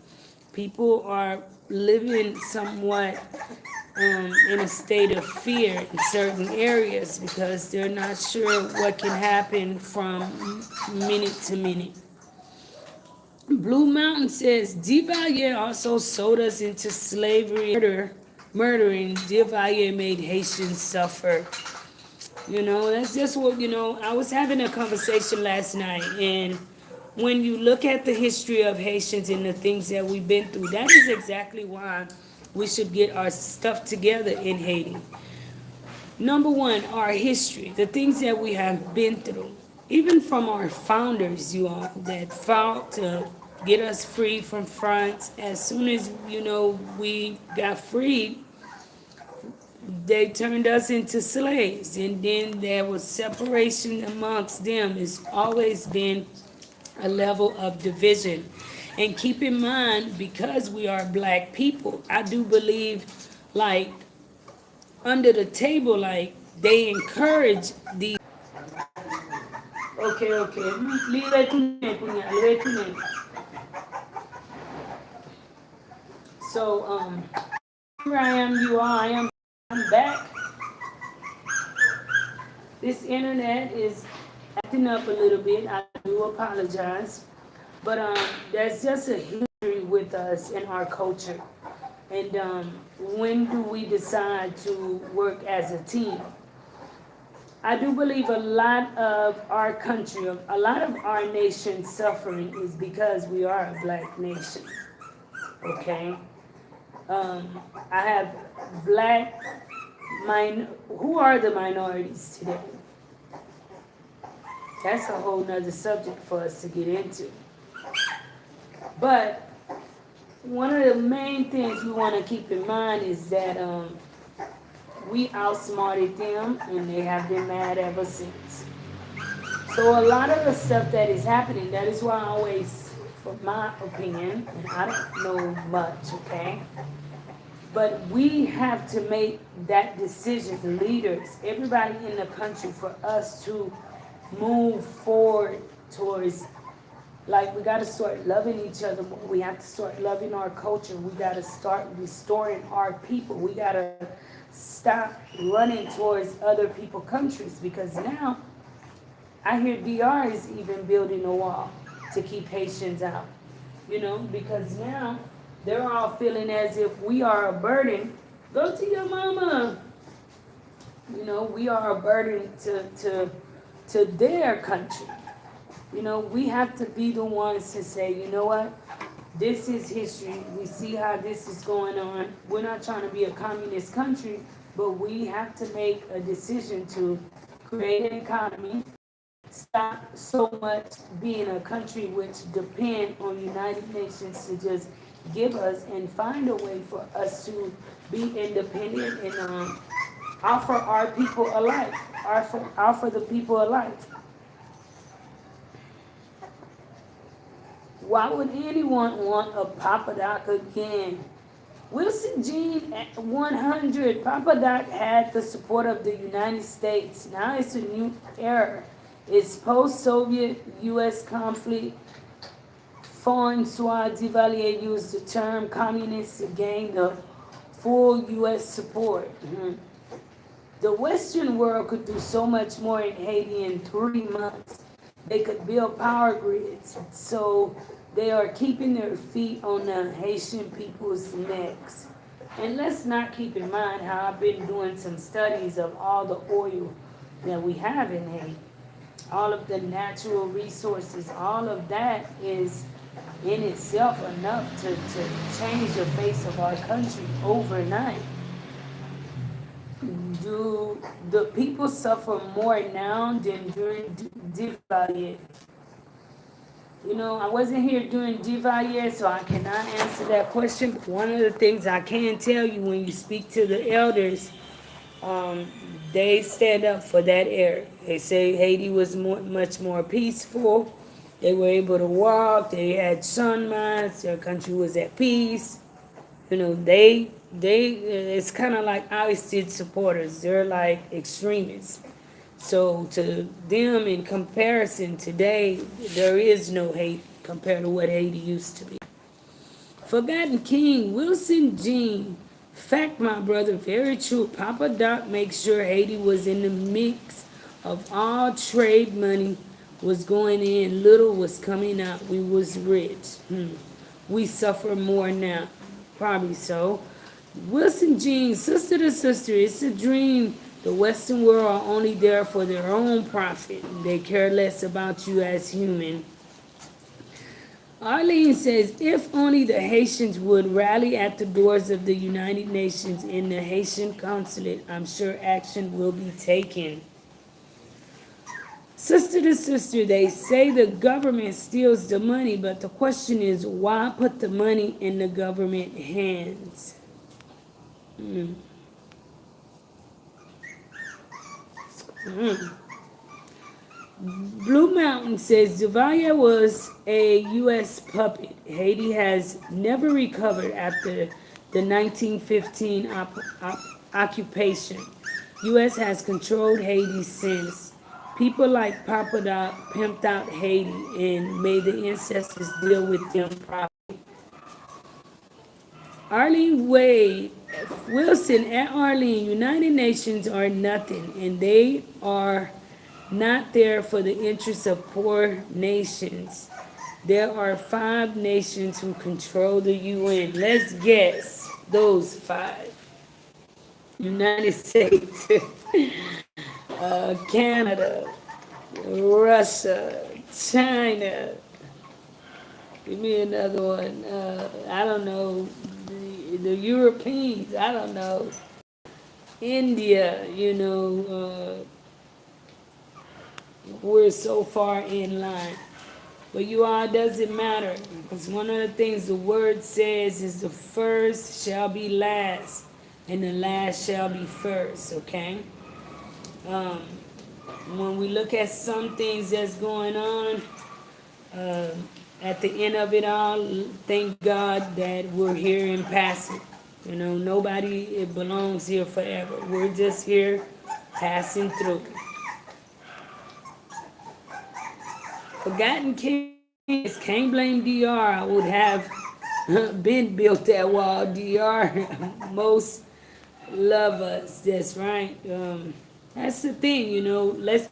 People are living somewhat in a state of fear in certain areas because they're not sure what can happen from minute to minute. Blue Mountain says, Duvalier also sold us into slavery, murdering. Duvalier made Haitians suffer. That's just what, I was having a conversation last night, and when you look at the history of Haitians and the things that we've been through, that is exactly why we should get our stuff together in Haiti. Number one, our history, the things that we have been through, even from our founders, that fought to get us free from France. As soon as, we got freed, they turned us into slaves, and then there was separation amongst them. It's always been a level of division. And keep in mind, because we are black people, I do believe, like under the table, like they encourage these. Okay, okay. Live punya, live So, here I am, you all, I'm back. This internet is acting up a little bit. I do apologize. But there's just a history with us in our culture. And when do we decide to work as a team? I do believe a lot of our country, a lot of our nation's suffering is because we are a black nation. Okay? I have black, who are the minorities today? That's a whole nother subject for us to get into. But one of the main things we want to keep in mind is that we outsmarted them and they have been mad ever since. So a lot of the stuff that is happening, that is why I always, for my opinion, and I don't know much, okay? But we have to make that decision, the leaders, everybody in the country, for us to move forward towards, like, we got to start loving each other more. We have to start loving our culture. We got to start restoring our people. We got to stop running towards other people's countries, because now I hear DR is even building a wall to keep Haitians out, because now they're all feeling as if we are a burden. Go to your mama. We are a burden to their country. We have to be the ones to say, you know what? This is history. We see how this is going on. We're not trying to be a communist country, but we have to make a decision to create an economy, stop so much being a country which depend on United Nations to just give us, and find a way for us to be independent and offer our people a life, offer the people a life. Why would anyone want a Papa Doc again? Wilson Gene at 100. Papa Doc had the support of the United States. Now it's a new era. It's post-Soviet U.S. conflict. François Duvalier used the term communist to gain the full U.S. support. The Western world could do so much more in Haiti in 3 months. They could build power grids. So they are keeping their feet on the Haitian people's necks. And let's not keep in mind how I've been doing some studies of all the oil that we have in Haiti. All of the natural resources, all of that is in itself enough to change the face of our country overnight. Do the people suffer more now than during Duvalier? I wasn't here during Duvalier, so I cannot answer that question. But one of the things I can tell you, when you speak to the elders, they stand up for that era. They say Haiti was much more peaceful. They were able to walk. They had sun mines. Their country was at peace. It's kind of like ousted supporters. They're like extremists. So to them, in comparison, today, there is no hate compared to what Haiti used to be. Forgotten King, Wilson Gene. Fact, my brother, very true. Papa Doc makes sure Haiti was in the mix of all trade money was going in, little was coming out. We was rich. We suffer more now. Probably so. Wilson Gene, sister to sister, it's a dream. The Western world are only there for their own profit. They care less about you as human. Arlene says, if only the Haitians would rally at the doors of the United Nations in the Haitian consulate, I'm sure action will be taken. Sister to sister, they say the government steals the money, but the question is, why put the money in the government hands? Blue Mountain says Duvalier was a U.S. puppet. Haiti has never recovered after the 1915 occupation. U.S. has controlled Haiti since. People like Papa Doc pimped out Haiti and made the ancestors deal with them properly. Arlene Wade Wilson at Arlene, United Nations are nothing, and they are not there for the interests of poor nations. There are 5 nations who control the UN. Let's guess those 5. United States, Canada, Russia, China. Give me another one. I don't know. The Europeans. I don't know. India. We're so far in line. But you all, doesn't matter. Because one of the things the word says is the first shall be last, and the last shall be first, okay? Um, when we look at some things that's going on, uh, at the end of it all, thank God that we're here in passing. Nobody it belongs here forever. We're just here passing through. Forgotten Kings, can't blame DR. I would have been built that wall. DR, most love us. That's right. That's the thing, let's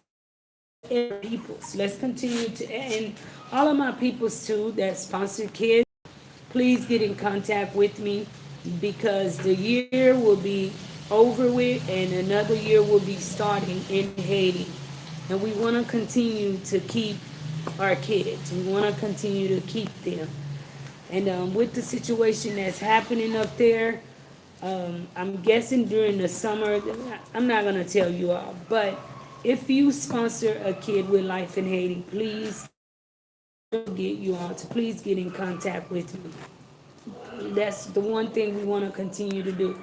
peoples. Let's continue to, and all of my peoples too that sponsor kids, please get in contact with me because the year will be over with and another year will be starting in Haiti. And we want to continue to keep our kids. We want to continue to keep them. And with the situation that's happening up there, I'm guessing during the summer, I'm not going to tell you all, but if you sponsor a kid with Life in Haiti, please get you all to please get in contact with me. That's the one thing we want to continue to do.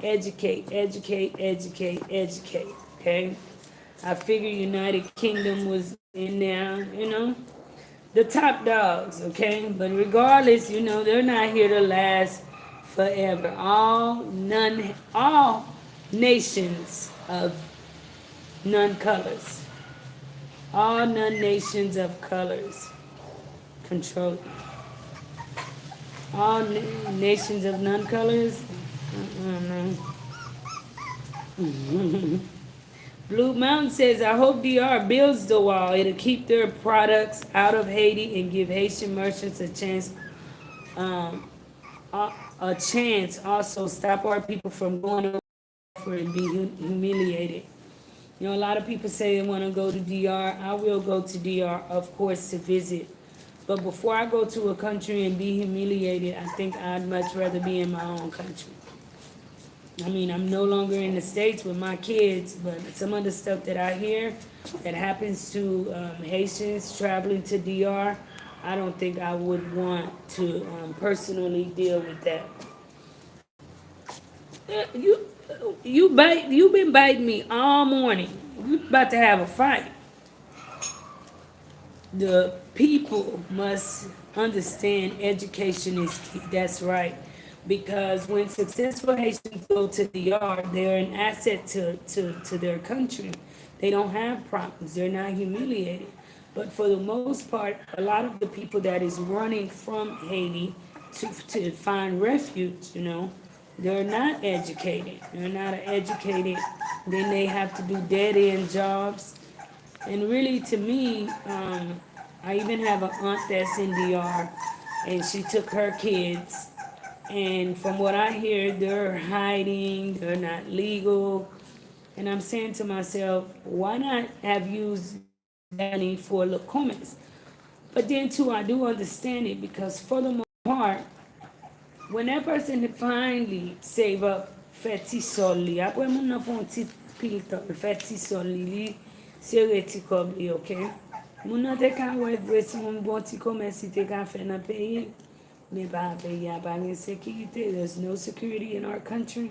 Educate, educate, educate, educate. Okay? I figure United Kingdom was in there, the top dogs, okay? But regardless, they're not here to last forever. All nations of none colors. All none nations of colors control. All nations of none colors. Blue Mountain says, I hope DR builds the wall. It'll keep their products out of Haiti and give Haitian merchants a chance. Um, a chance also stop our people from going over and be humiliated. A lot of people say they want to go to DR. I will go to DR, of course, to visit. But before I go to a country and be humiliated, I think I'd much rather be in my own country. I mean, I'm no longer in the States with my kids, but some of the stuff that I hear that happens to Haitians traveling to DR, I don't think I would want to personally deal with that. You've been biting me all morning. You about to have a fight. The people must understand education is key. That's right. Because when successful Haitians go to DR, they're an asset to their country. They don't have problems. They're not humiliated. But for the most part, a lot of the people that is running from Haiti to find refuge, they're not educated. They're not educated. Then they have to do dead-end jobs. And really, to me, I even have an aunt that's in DR, and she took her kids. And from what I hear, they're hiding, they're not legal. And I'm saying to myself, why not have used that money for comments? But then, too, I do understand it because for the most part, when that person finally save up, fait ti sol li, apre moun nan fon ti pil ton, fait ti sol li, sere ti kob li, ok? Moun nan te ka wè vwe si moun bon ti komersi te ka fè nan peyi, men pa peyi a pa gen sekirite, there's no security in our country,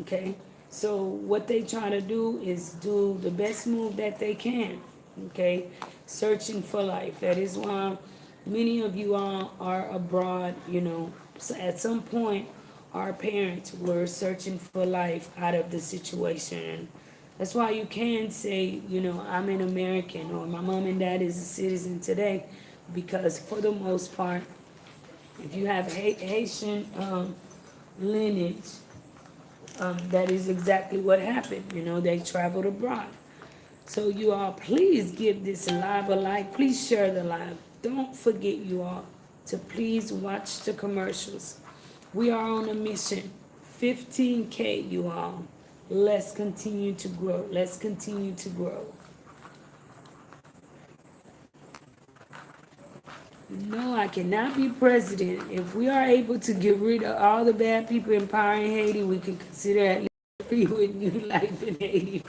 okay? So what they try to do is do the best move that they can, okay? Searching for life. That is why many of you all are abroad, So at some point, our parents were searching for life out of the situation. That's why you can say, I'm an American or my mom and dad is a citizen today, because for the most part, if you have Haitian lineage, that is exactly what happened. They traveled abroad. So you all, please give this live a like. Please share the live. Don't forget, you all, to please watch the commercials. We are on a mission. 15K, you all. Let's continue to grow. Let's continue to grow. No, I cannot be president. If we are able to get rid of all the bad people in power in Haiti, we can consider at least free with new life in Haiti.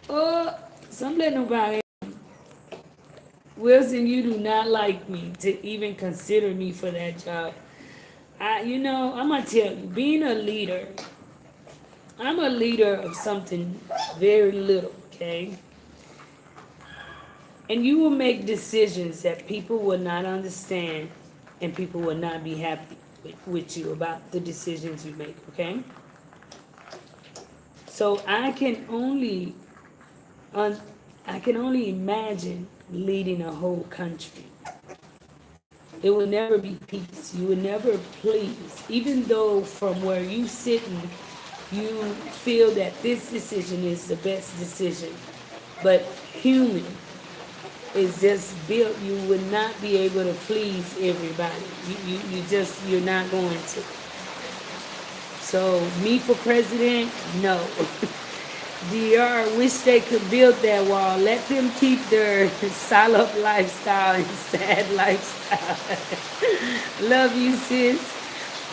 Oh, something about it. Wilson, you do not like me to even consider me for that job. I'm gonna tell you, being a leader, I'm a leader of something very little, okay? And you will make decisions that people will not understand and people will not be happy with you about the decisions you make, okay? So I can only imagine leading a whole country. It will never be peace. You will never please. Even though from where you sitting, you feel that this decision is the best decision. But human is just built, you would not be able to please everybody. You're not going to. So me for president, no. DR wish they could build that wall. Let them keep their solid lifestyle and sad lifestyle. Love you, sis.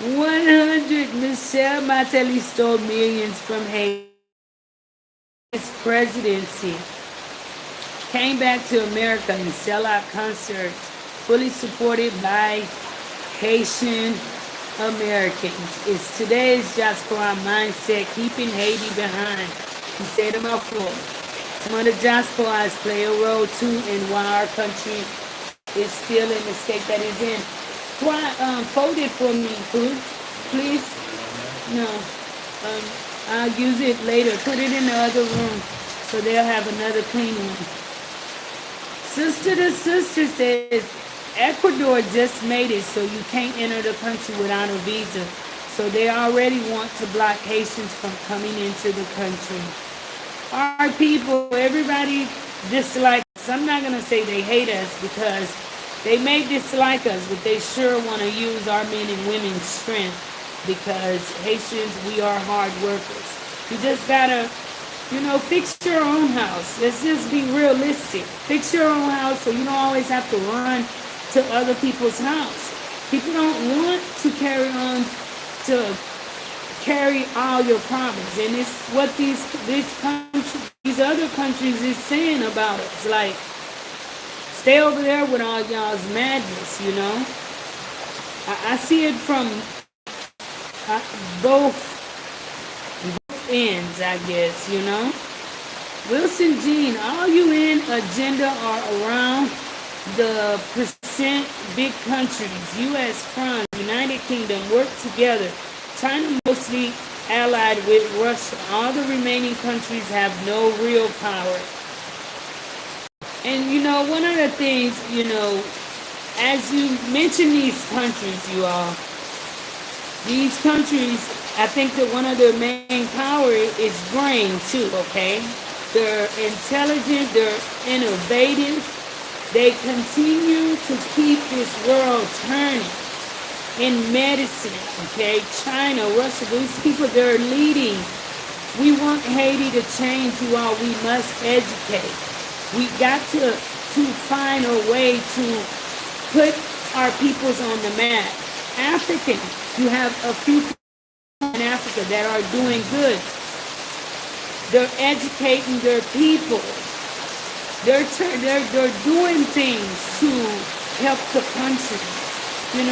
100. Michelle Martelly stole millions from Haiti. His presidency. Came back to America and sellout concerts, fully supported by Haitian Americans. It's today's diaspora mindset, keeping Haiti behind. He said them out for. Some of the diasporas play a role too in why our country is still in the state that it's in. Fold it for me, please. No, I'll use it later. Put it in the other room so they'll have another clean one. Sister to sister says, Ecuador just made it so you can't enter the country without a visa. So they already want to block Haitians from coming into the country. Our people, everybody dislike us. I'm not going to say they hate us because they may dislike us, but they sure want to use our men and women's strength because Haitians, we are hard workers. You just got to fix your own house. Let's just be realistic. Fix your own house so you don't always have to run to other people's house. People don't want to carry all your problems. And it's what these other countries is saying about us. Like, stay over there with all y'all's madness, I see it from both ends, I guess, Wilson Jean, all UN agenda are around the percent big countries, US, France, United Kingdom, work together. China mostly allied with Russia. All the remaining countries have no real power. And one of the things, as you mention these countries, you all, these countries, I think that one of their main power is brain too, okay? They're intelligent, they're innovative. They continue to keep this world turning in medicine, okay? China, Russia, these people, they're leading. We want Haiti to change, you all. We must educate. We got to find a way to put our peoples on the map. African, you have a few in Africa that are doing good. They're educating their people. They're doing things to help the country. And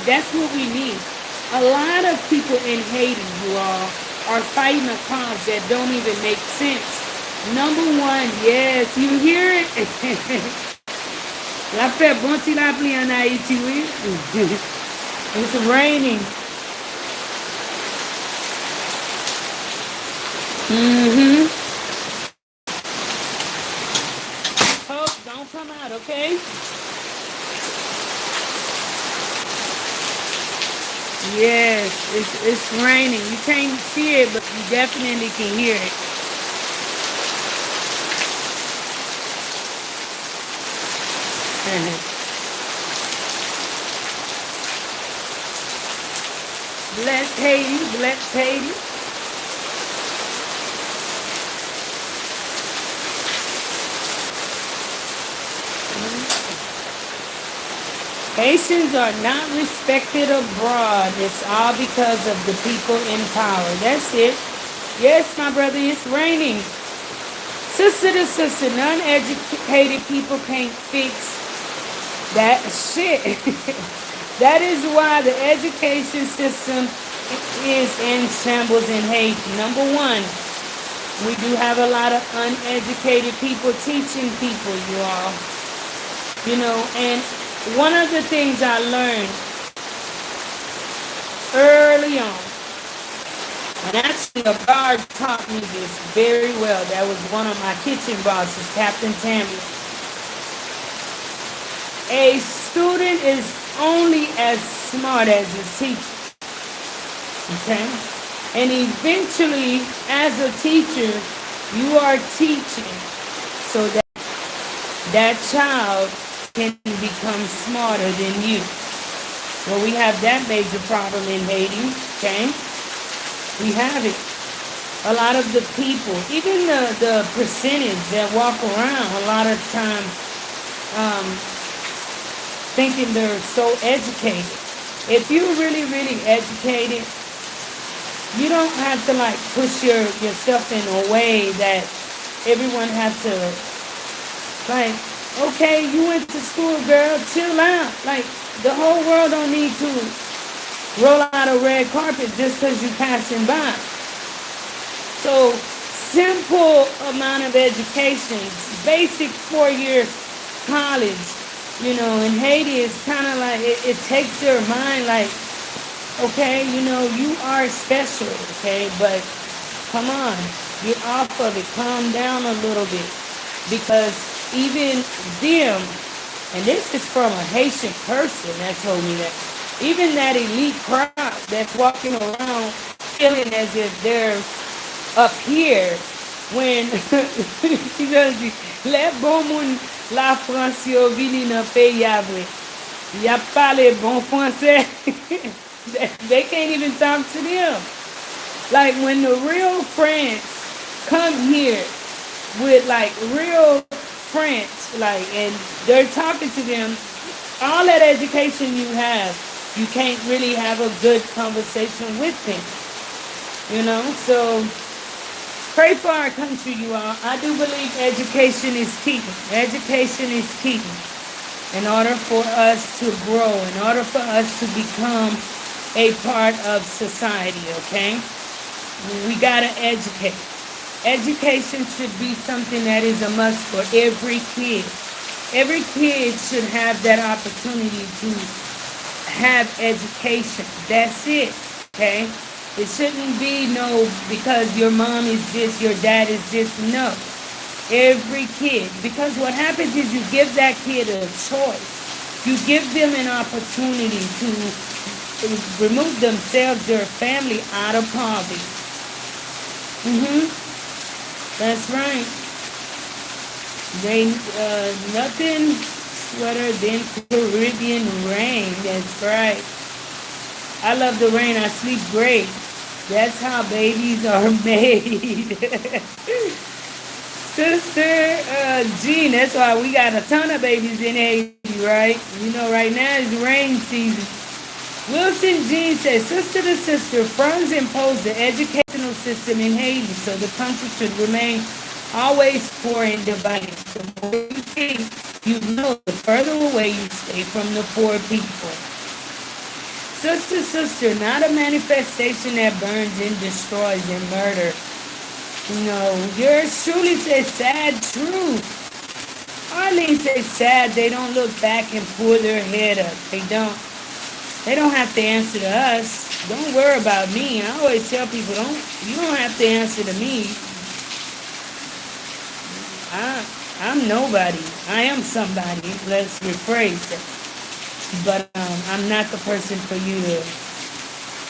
that's what we need. A lot of people in Haiti, you all, are fighting a cause that don't even make sense. Number one, yes, you hear it? La fait bon ti la pluie en Haïti, oui. It's raining. Mm-hmm. Hope, don't come out, okay? Yes, it's raining. You can't see it, but you definitely can hear it. Bless Haiti, bless Haiti. Haitians are not respected abroad. It's all because of the people in power. That's it. Yes, my brother, it's raining. Sister to sister, non-educated people can't fix that shit. That is why the education system is in shambles in Haiti. Number one, we do have a lot of uneducated people teaching people, you all. You know, and one of the things I learned early on, and actually a guard taught me this very well. That was one of my kitchen bosses, Captain Tammy. A student is only as smart as his teacher. Okay? And eventually, as a teacher, you are teaching so that that child can become smarter than you. Well, we have that major problem in Haiti, okay? We have it. A lot of the people, even the percentage that walk around a lot of times thinking they're so educated. If you're really, really educated, you don't have to like push yourself in a way that everyone has to like, okay, you went to school, girl, chill out. Like, the whole world don't need to roll out a red carpet just because you're passing by. So, simple amount of education, basic 4-year college, you know, in Haiti, it's kind of like, it takes their mind like, okay, you know, you are special, okay, but come on, get off of it, calm down a little bit, because even them, and this is from a Haitian person that told me that, even that elite crowd that's walking around feeling as if they're up here, when you know, les bon moun la France yo vini nan pays avre, y a parlé bon français. They can't even talk to them. Like when the real France come here with like real French, like, and they're talking to them, all that education you have, you can't really have a good conversation with them. You know, so pray for our country, you all. I do believe education is key. Education is key in order for us to grow, in order for us to become a part of society, okay? We gotta educate. Education should be something that is a must for every kid. Every kid should have that opportunity to have education. That's it, okay? It shouldn't be no, because your mom is this, your dad is this. No. Every kid. Because what happens is you give that kid a choice. You give them an opportunity to remove themselves, their family out of poverty. That's right. They nothing sweater than Caribbean rain. That's right. I love the rain. I sleep great. That's how babies are made. Sister Jean, that's why we got a ton of babies in Haiti, right? You know, right now is rain season. Wilson Jean says, sister to sister, France imposed the educational system in Haiti, so the country should remain always poor and divided. The more you think, you know, the further away you stay from the poor people. Sister, sister, not a manifestation that burns and destroys and murder. No, yours truly says sad truth. Arlene says sad, they don't look back and pull their head up. They don't have to answer to us. Don't worry about me. I always tell people, you don't have to answer to me. I I'm nobody. I am somebody. Let's rephrase it. But I'm not the person for you to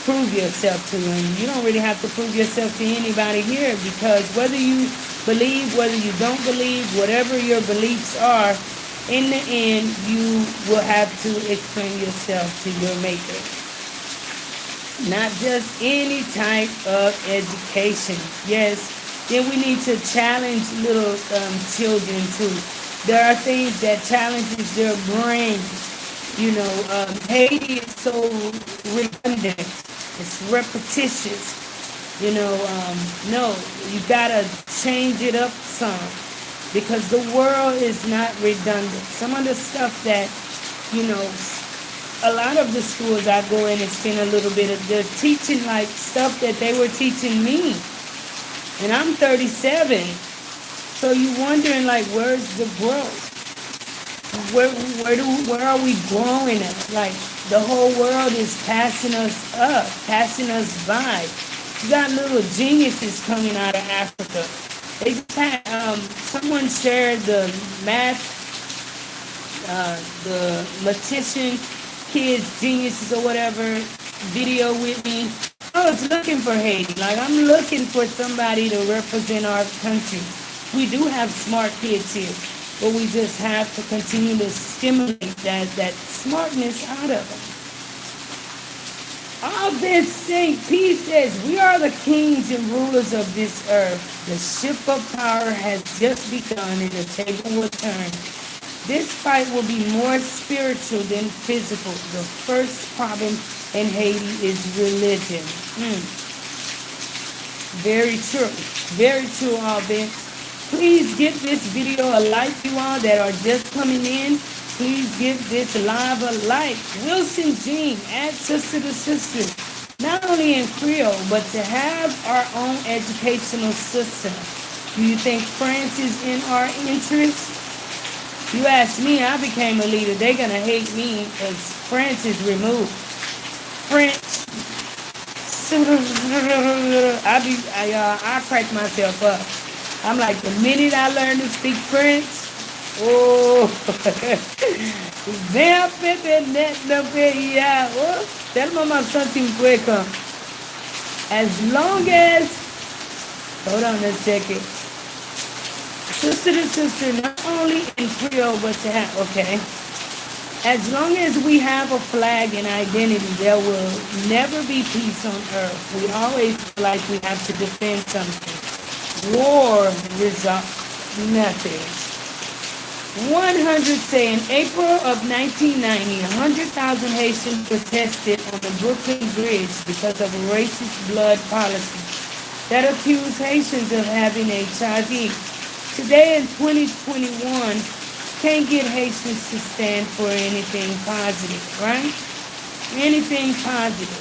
prove yourself to, and you don't really have to prove yourself to anybody here, because whether you believe, whether you don't believe, whatever your beliefs are, in the end, you will have to explain yourself to your maker. Not just any type of education. Yes, then we need to challenge little children too. There are things that challenges their brains. Haiti is so redundant. It's repetitious. No, you gotta change it up some, because the world is not redundant. Some of the stuff that, you know, a lot of the schools I go in and spend a little bit of, they're teaching like stuff that they were teaching me. And I'm 37. So you wondering like, where's the growth? Where are we growing at? Like, the whole world is passing us up, passing us by. You got little geniuses coming out of Africa. They just had someone shared the the mathematician kids, geniuses or whatever video with me. I was looking for Haiti. Like, I'm looking for somebody to represent our country. We do have smart kids here, but we just have to continue to stimulate that smartness out of them. All this St. P says, we are the kings and rulers of this earth. The ship of power has just begun and the table will turn. This fight will be more spiritual than physical. The first problem in Haiti is religion. Very true. Very true, all this. Please give this video a like, you all that are just coming in. Please give this live a like. Wilson Jean, add sister to sister. Not only in Creole, but to have our own educational system. Do you think France is in our interest? You ask me, I became a leader. They're going to hate me because France is removed. French. I crack myself up. I'm like, the minute I learned to speak French, oh, tellement ma santi quicker. As long as, hold on a second, sister to sister, not only in Creole, but to have, okay, as long as we have a flag and identity, there will never be peace on earth. We always feel like we have to defend something. War results nothing. 100 say in April of 1990, 100,000 Haitians protested on the Brooklyn Bridge because of a racist blood policy that accused Haitians of having HIV. Today in 2021, can't get Haitians to stand for anything positive, right? Anything positive.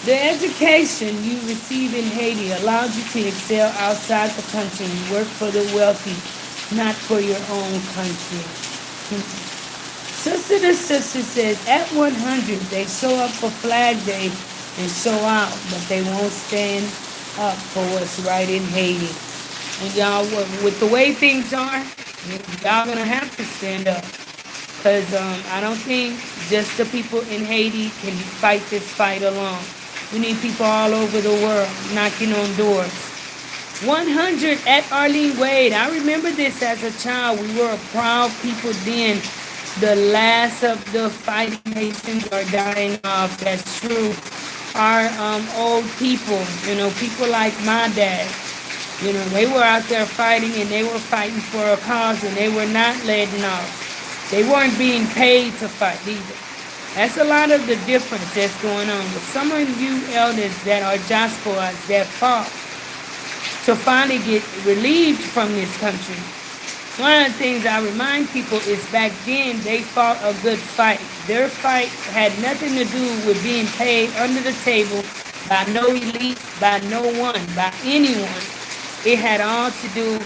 The education you receive in Haiti allows you to excel outside the country and work for the wealthy, not for your own country. Sister to Sister says, at 100, they show up for Flag Day and show out, but they won't stand up for what's right in Haiti. And y'all, with the way things are, y'all gonna have to stand up. Because I don't think just the people in Haiti can fight this fight alone. We need people all over the world knocking on doors. 100 at Arlene Wade. I remember this as a child. We were a proud people then. The last of the fighting Haitians are dying off. That's true. Our old people, people like my dad, they were out there fighting, and they were fighting for a cause, and they were not letting off. They weren't being paid to fight either. That's a lot of the difference that's going on. But some of you elders that are diasporas that fought to finally get relieved from this country. One of the things I remind people is back then they fought a good fight. Their fight had nothing to do with being paid under the table by no elite, by no one, by anyone. It had all to do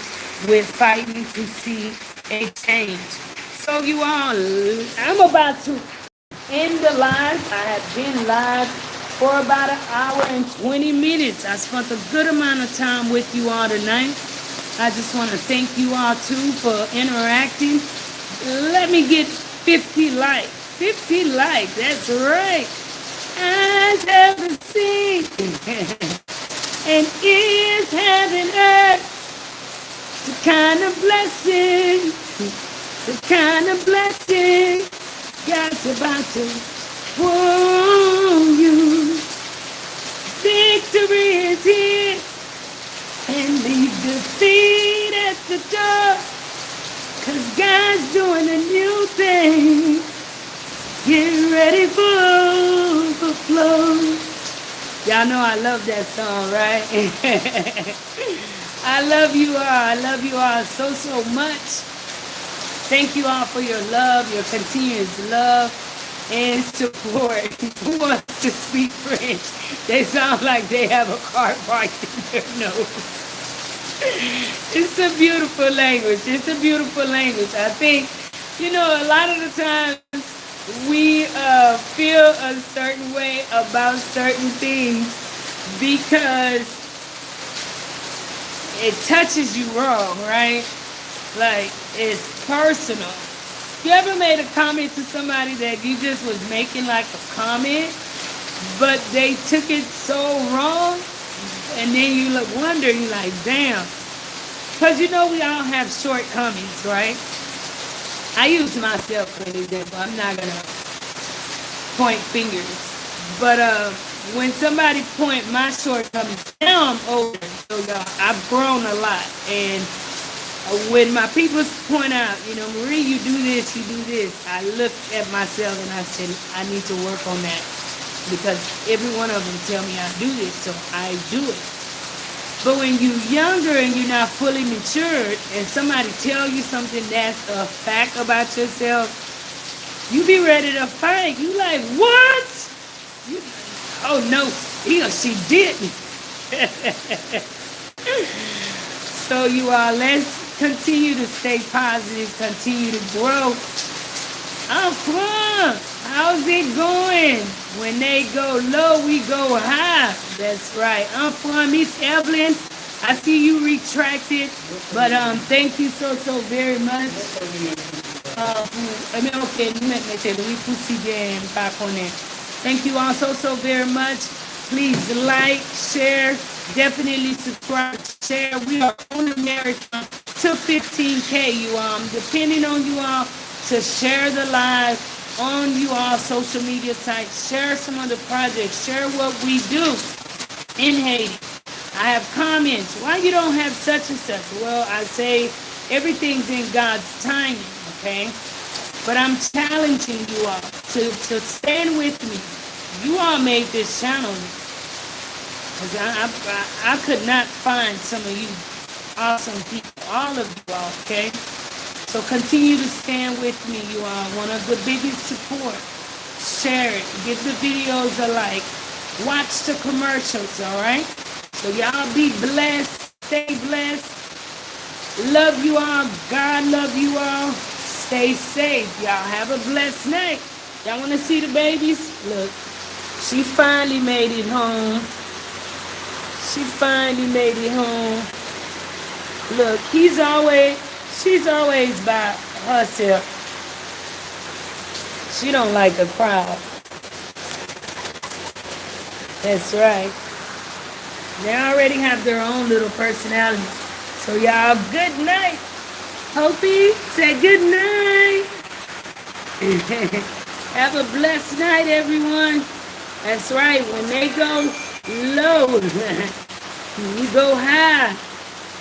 with fighting to see a change. So you all, I'm about to in the live. I have been live for about an hour and 20 minutes. I spent a good amount of time with you all tonight. I just want to thank you all too for interacting. Let me get 50 likes. 50 likes, that's right. Eyes haven't seen and ears haven't heard the kind of blessing, the kind of blessing God's about to pour you. Victory is here and leave defeat at the door, 'cause God's doing a new thing. Get ready for overflow. Y'all know I love that song, right? I love you all. I love you all so, so much. Thank you all for your love, your continuous love and support. Who wants to speak French? They sound like they have a car parked in their nose. It's a beautiful language. It's a beautiful language. I think, a lot of the times we feel a certain way about certain things because it touches you wrong, right? Like, it's personal. You ever made a comment to somebody that you just was making like a comment, but they took it so wrong, and then you wonder, you're like, damn. Because we all have shortcomings, right? I use myself for an example. I'm not going to point fingers. But when somebody point my shortcomings, now I'm older, so I've grown a lot. And when my people point out, Marie, you do this, I look at myself and I said, I need to work on that. Because every one of them tell me I do this, so I do it. But when you're younger and you're not fully matured and somebody tell you something that's a fact about yourself, you be ready to fight. You like, what? Oh, no, he or she didn't. So you all, let's continue to stay positive, continue to grow. I'm fun. How's it going? When they go low, we go high. That's right. I'm fun. Miss Evelyn, I see you retracted, but thank you so very much. Thank you all so very much. Please like, share, definitely subscribe, share. We are on a marathon to 15K, you all. I'm depending on you all to share the live on you all social media sites. Share some of the projects. Share what we do in Haiti. I have comments. Why you don't have such and such? Well, I say everything's in God's timing, okay? But I'm challenging you all to stand with me. You all made this channel. Because I could not find some of you awesome people. All of you all, okay? So continue to stand with me, you all. One of the biggest support. Share it. Give the videos a like. Watch the commercials, all right? So y'all be blessed. Stay blessed. Love you all. God love you all. Stay safe. Y'all have a blessed night. Y'all want to see the babies? Look, she finally made it home. She finally made it home. Look, she's always by herself. She don't like a crowd. That's right. They already have their own little personalities. So y'all, good night. Hopi, say good night. Have a blessed night, everyone. That's right. When they go low, we go high.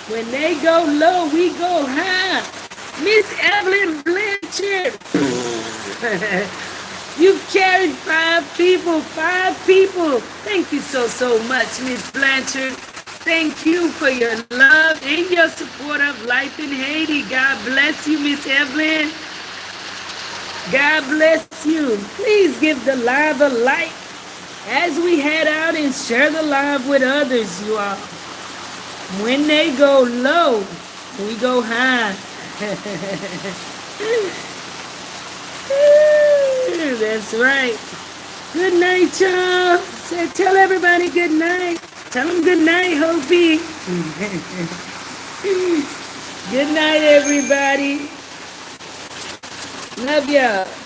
When they go low, we go high. Miss Evelyn Blanchard. You've carried 5 people. Thank you so much, Miss Blanchard. Thank you for your love and your support of Life in Haiti. God bless you, Miss Evelyn. God bless you. Please give the live a like as we head out and share the live with others, you all. When they go low, we go high. That's right. Good night, y'all. Say, tell everybody good night. Tell them good night, Hopi. Good night, everybody. Love y'all.